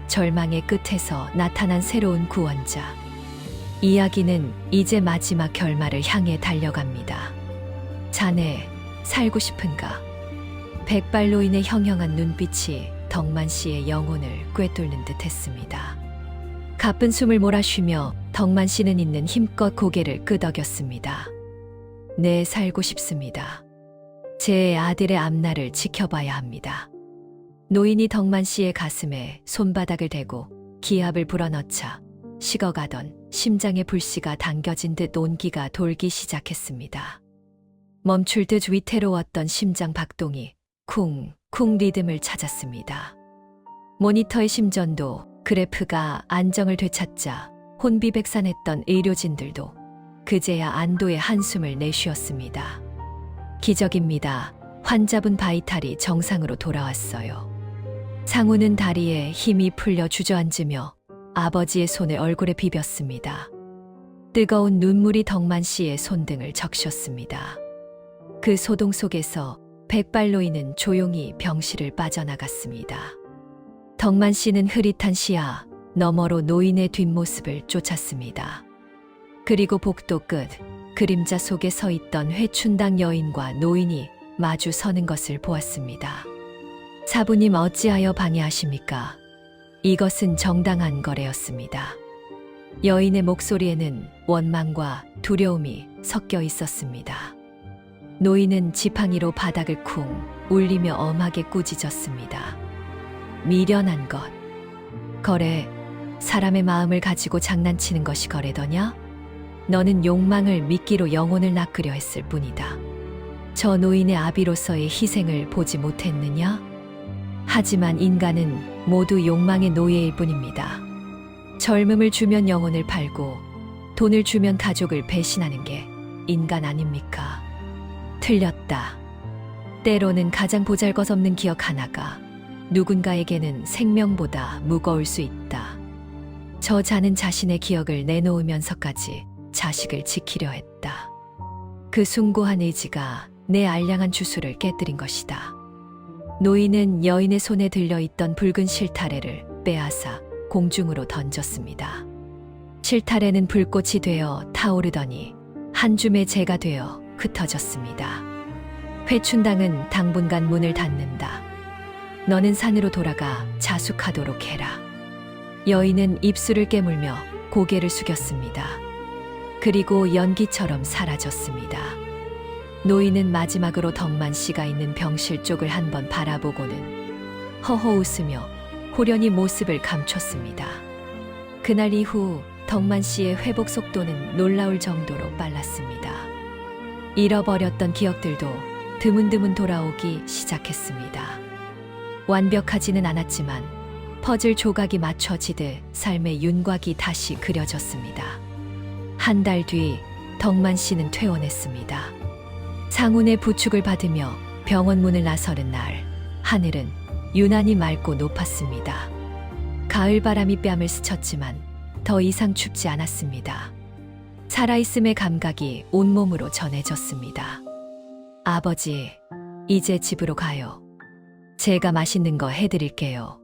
절망의 끝에서 나타난 새로운 구원자. 이야기는 이제 마지막 결말을 향해 달려갑니다. 자네, 살고 싶은가? 백발 노인의 형형한 눈빛이 덕만 씨의 영혼을 꿰뚫는 듯 했습니다. 가쁜 숨을 몰아쉬며 덕만 씨는 있는 힘껏 고개를 끄덕였습니다. 네, 살고 싶습니다. 제 아들의 앞날을 지켜봐야 합니다. 노인이 덕만 씨의 가슴에 손바닥을 대고 기합을 불어넣자 식어가던 심장의 불씨가 당겨진 듯 온기가 돌기 시작했습니다. 멈출 듯 위태로웠던 심장 박동이 쿵쿵 리듬을 찾았습니다. 모니터의 심전도 그래프가 안정을 되찾자 혼비백산했던 의료진들도 그제야 안도의 한숨을 내쉬었습니다. 기적입니다. 환자분 바이탈이 정상으로 돌아왔어요. 상우는 다리에 힘이 풀려 주저앉으며 아버지의 손을 얼굴에 비볐습니다. 뜨거운 눈물이 덕만 씨의 손등을 적셨습니다. 그 소동 속에서 백발 노인은 조용히 병실을 빠져나갔습니다. 덕만 씨는 흐릿한 시야 너머로 노인의 뒷모습을 쫓았습니다. 그리고 복도 끝 그림자 속에 서 있던 회춘당 여인과 노인이 마주 서는 것을 보았습니다. 사부님, 어찌하여 방해하십니까? 이것은 정당한 거래였습니다. 여인의 목소리에는 원망과 두려움이 섞여 있었습니다. 노인은 지팡이로 바닥을 쿵 울리며 엄하게 꾸짖었습니다. 미련한 것. 거래, 사람의 마음을 가지고 장난치는 것이 거래더냐? 너는 욕망을 미끼로 영혼을 낚으려 했을 뿐이다. 저 노인의 아비로서의 희생을 보지 못했느냐? 하지만 인간은 모두 욕망의 노예일 뿐입니다. 젊음을 주면 영혼을 팔고 돈을 주면 가족을 배신하는 게 인간 아닙니까? 틀렸다. 때로는 가장 보잘것없는 기억 하나가 누군가에게는 생명보다 무거울 수 있다. 저 자는 자신의 기억을 내놓으면서까지 자식을 지키려 했다. 그 숭고한 의지가 내 알량한 주술을 깨뜨린 것이다. 노인은 여인의 손에 들려있던 붉은 실타래를 빼앗아 공중으로 던졌습니다. 실타래는 불꽃이 되어 타오르더니 한 줌의 재가 되어 흩어졌습니다. 회춘당은 당분간 문을 닫는다. 너는 산으로 돌아가 자숙하도록 해라. 여인은 입술을 깨물며 고개를 숙였습니다. 그리고 연기처럼 사라졌습니다. 노인은 마지막으로 덕만 씨가 있는 병실 쪽을 한번 바라보고는 허허 웃으며 호련히 모습을 감췄습니다. 그날 이후 덕만 씨의 회복 속도는 놀라울 정도로 빨랐습니다. 잃어버렸던 기억들도 드문드문 돌아오기 시작했습니다. 완벽하지는 않았지만 퍼즐 조각이 맞춰지듯 삶의 윤곽이 다시 그려졌습니다. 한 달 뒤 덕만 씨는 퇴원했습니다. 상운의 부축을 받으며 병원 문을 나서는 날, 하늘은 유난히 맑고 높았습니다. 가을 바람이 뺨을 스쳤지만 더 이상 춥지 않았습니다. 살아있음의 감각이 온몸으로 전해졌습니다. 아버지, 이제 집으로 가요. 제가 맛있는 거 해드릴게요.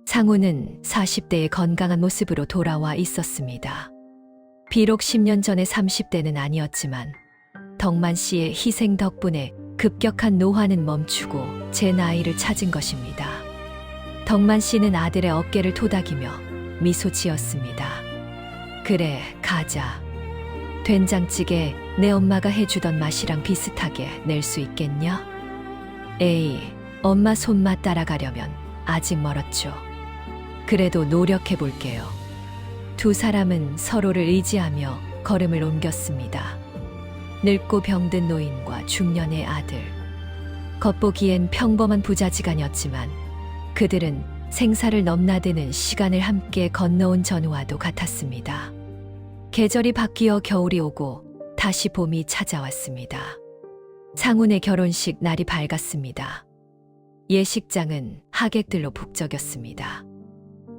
상우는 40대의 건강한 모습으로 돌아와 있었습니다. 비록 10년 전의 30대는 아니었지만 덕만 씨의 희생 덕분에 급격한 노화는 멈추고 제 나이를 찾은 것입니다. 덕만 씨는 아들의 어깨를 토닥이며 미소 지었습니다. 그래, 가자. 된장찌개 내 엄마가 해주던 맛이랑 비슷하게 낼 수 있겠냐? 에이, 엄마 손맛 따라가려면 아직 멀었죠. 그래도 노력해 볼게요. 두 사람은 서로를 의지하며 걸음을 옮겼습니다. 늙고 병든 노인과 중년의 아들. 겉보기엔 평범한 부자지간이었지만 그들은 생사를 넘나드는 시간을 함께 건너온 전우와도 같았습니다. 계절이 바뀌어 겨울이 오고 다시 봄이 찾아왔습니다. 상운의 결혼식 날이 밝았습니다. 예식장은 하객들로 북적였습니다.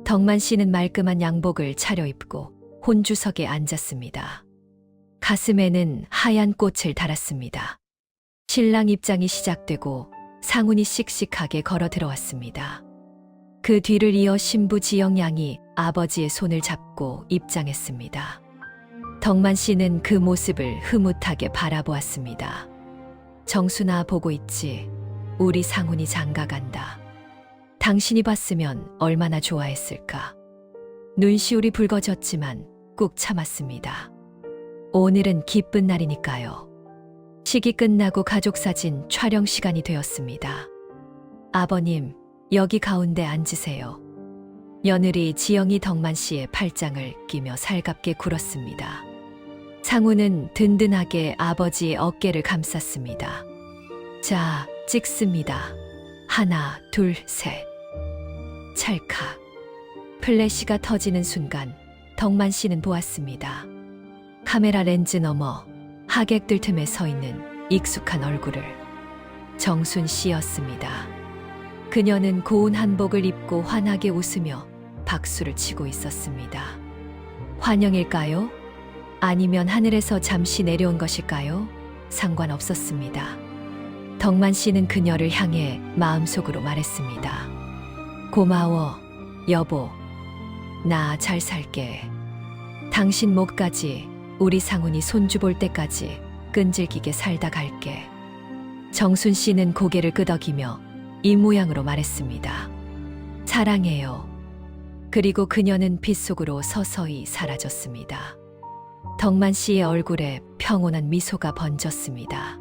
덕만 씨는 말끔한 양복을 차려입고 혼주석에 앉았습니다. 가슴에는 하얀 꽃을 달았습니다. 신랑 입장이 시작되고 상운이 씩씩하게 걸어 들어왔습니다. 그 뒤를 이어 신부 지영 양이 아버지의 손을 잡고 입장했습니다. 덕만 씨는 그 모습을 흐뭇하게 바라보았습니다. 정순아, 보고 있지? 우리 상운이 장가간다. 당신이 봤으면 얼마나 좋아했을까. 눈시울이 붉어졌지만 꾹 참았습니다. 오늘은 기쁜 날이니까요. 식이 끝나고 가족사진 촬영 시간이 되었습니다. 아버님, 여기 가운데 앉으세요. 며느리 지영이 덕만 씨의 팔짱을 끼며 살갑게 굴었습니다. 상우는 든든하게 아버지의 어깨를 감쌌습니다. 자, 찍습니다. 하나, 둘, 셋. 찰칵. 플래시가 터지는 순간 덕만 씨는 보았습니다. 카메라 렌즈 너머 하객들 틈에 서 있는 익숙한 얼굴을. 정순 씨였습니다. 그녀는 고운 한복을 입고 환하게 웃으며 박수를 치고 있었습니다. 환영일까요? 아니면 하늘에서 잠시 내려온 것일까요? 상관없었습니다. 덕만 씨는 그녀를 향해 마음속으로 말했습니다. 고마워, 여보. 나 잘 살게. 당신 목까지 우리 상훈이 손주 볼 때까지 끈질기게 살다 갈게. 정순 씨는 고개를 끄덕이며 이 모양으로 말했습니다. 사랑해요. 그리고 그녀는 빗속으로 서서히 사라졌습니다. 덕만 씨의 얼굴에 평온한 미소가 번졌습니다.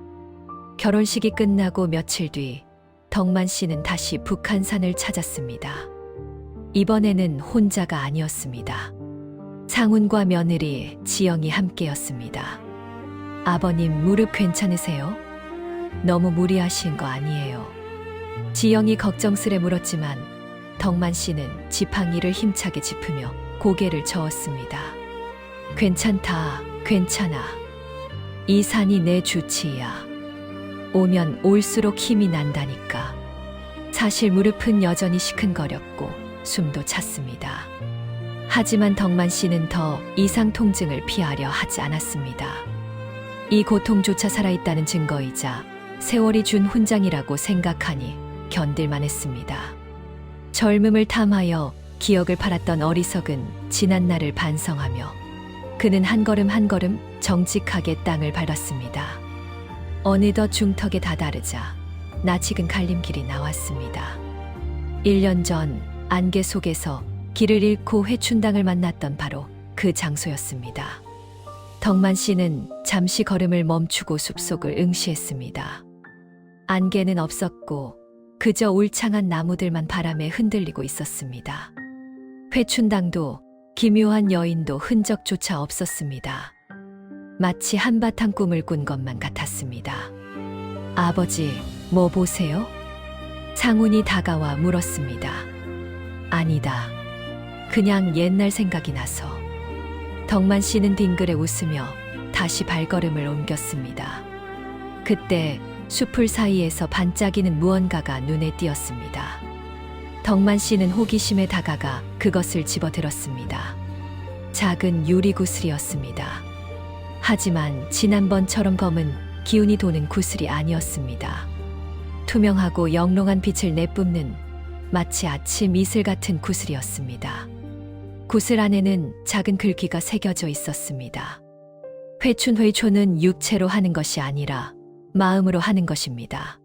결혼식이 끝나고 며칠 뒤 덕만 씨는 다시 북한산을 찾았습니다. 이번에는 혼자가 아니었습니다. 상훈과 며느리 지영이 함께였습니다. 아버님, 무릎 괜찮으세요? 너무 무리하신 거 아니에요? 지영이 걱정스레 물었지만 덕만 씨는 지팡이를 힘차게 짚으며 고개를 저었습니다. 괜찮다, 괜찮아. 이 산이 내 주치의야. 오면 올수록 힘이 난다니까. 사실 무릎은 여전히 시큰거렸고 숨도 찼습니다. 하지만 덕만 씨는 더 이상 통증을 피하려 하지 않았습니다. 이 고통조차 살아있다는 증거이자 세월이 준 훈장이라고 생각하니 견딜만 했습니다. 젊음을 탐하여 기억을 팔았던 어리석은 지난 날을 반성하며 그는 한 걸음 한 걸음 정직하게 땅을 밟았습니다. 어느덧 중턱에 다다르자 낯익은 갈림길이 나왔습니다. 1년 전 안개 속에서 길을 잃고 회춘당을 만났던 바로 그 장소였습니다. 덕만 씨는 잠시 걸음을 멈추고 숲속을 응시했습니다. 안개는 없었고 그저 울창한 나무들만 바람에 흔들리고 있었습니다. 회춘당도 기묘한 여인도 흔적조차 없었습니다. 마치 한바탕 꿈을 꾼 것만 같았습니다. 아버지, 뭐 보세요? 상훈이 다가와 물었습니다. 아니다. 그냥 옛날 생각이 나서. 덕만 씨는 딩그레 웃으며 다시 발걸음을 옮겼습니다. 그때 숲풀 사이에서 반짝이는 무언가가 눈에 띄었습니다. 덕만 씨는 호기심에 다가가 그것을 집어들었습니다. 작은 유리 구슬이었습니다. 하지만 지난번처럼 검은 기운이 도는 구슬이 아니었습니다. 투명하고 영롱한 빛을 내뿜는 마치 아침 이슬 같은 구슬이었습니다. 구슬 안에는 작은 글귀가 새겨져 있었습니다. 회춘회초는 육체로 하는 것이 아니라 마음으로 하는 것입니다.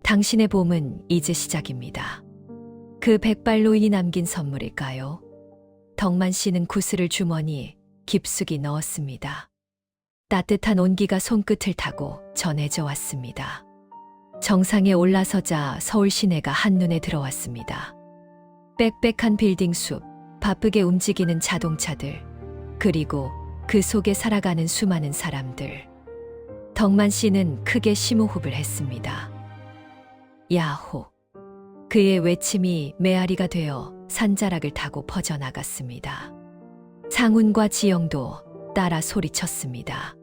당신의 봄은 이제 시작입니다. 그 백발노인이 남긴 선물일까요? 덕만 씨는 구슬을 주머니에 깊숙이 넣었습니다. 따뜻한 온기가 손끝을 타고 전해져 왔습니다. 정상에 올라서자 서울 시내가 한눈에 들어왔습니다. 빽빽한 빌딩 숲, 바쁘게 움직이는 자동차들, 그리고 그 속에 살아가는 수많은 사람들. 덕만 씨는 크게 심호흡을 했습니다. 야호! 그의 외침이 메아리가 되어 산자락을 타고 퍼져나갔습니다. 상훈과 지영도 따라 소리쳤습니다.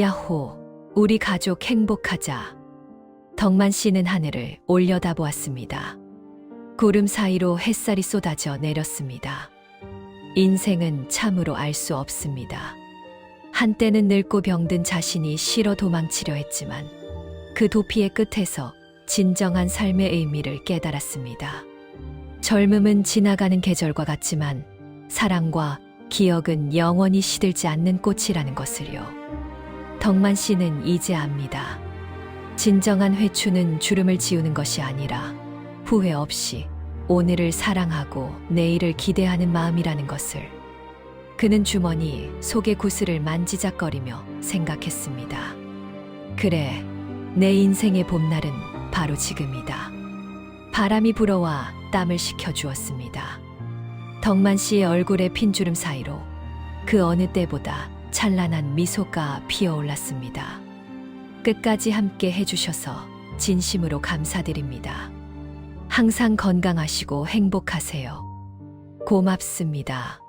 야호! 우리 가족 행복하자. 덕만 씨는 하늘을 올려다보았습니다. 구름 사이로 햇살이 쏟아져 내렸습니다. 인생은 참으로 알 수 없습니다. 한때는 늙고 병든 자신이 싫어 도망치려 했지만 그 도피의 끝에서 진정한 삶의 의미를 깨달았습니다. 젊음은 지나가는 계절과 같지만 사랑과 기억은 영원히 시들지 않는 꽃이라는 것을요. 덕만 씨는 이제 압니다. 진정한 회춘은 주름을 지우는 것이 아니라 후회 없이 오늘을 사랑하고 내일을 기대하는 마음이라는 것을. 그는 주머니 속의 구슬을 만지작거리며 생각했습니다. 그래, 내 인생의 봄날은 바로 지금이다. 바람이 불어와 땀을 식혀주었습니다. 덕만 씨의 얼굴의 핀주름 사이로 그 어느 때보다 찬란한 미소가 피어올랐습니다. 끝까지 함께 해주셔서 진심으로 감사드립니다. 항상 건강하시고 행복하세요. 고맙습니다.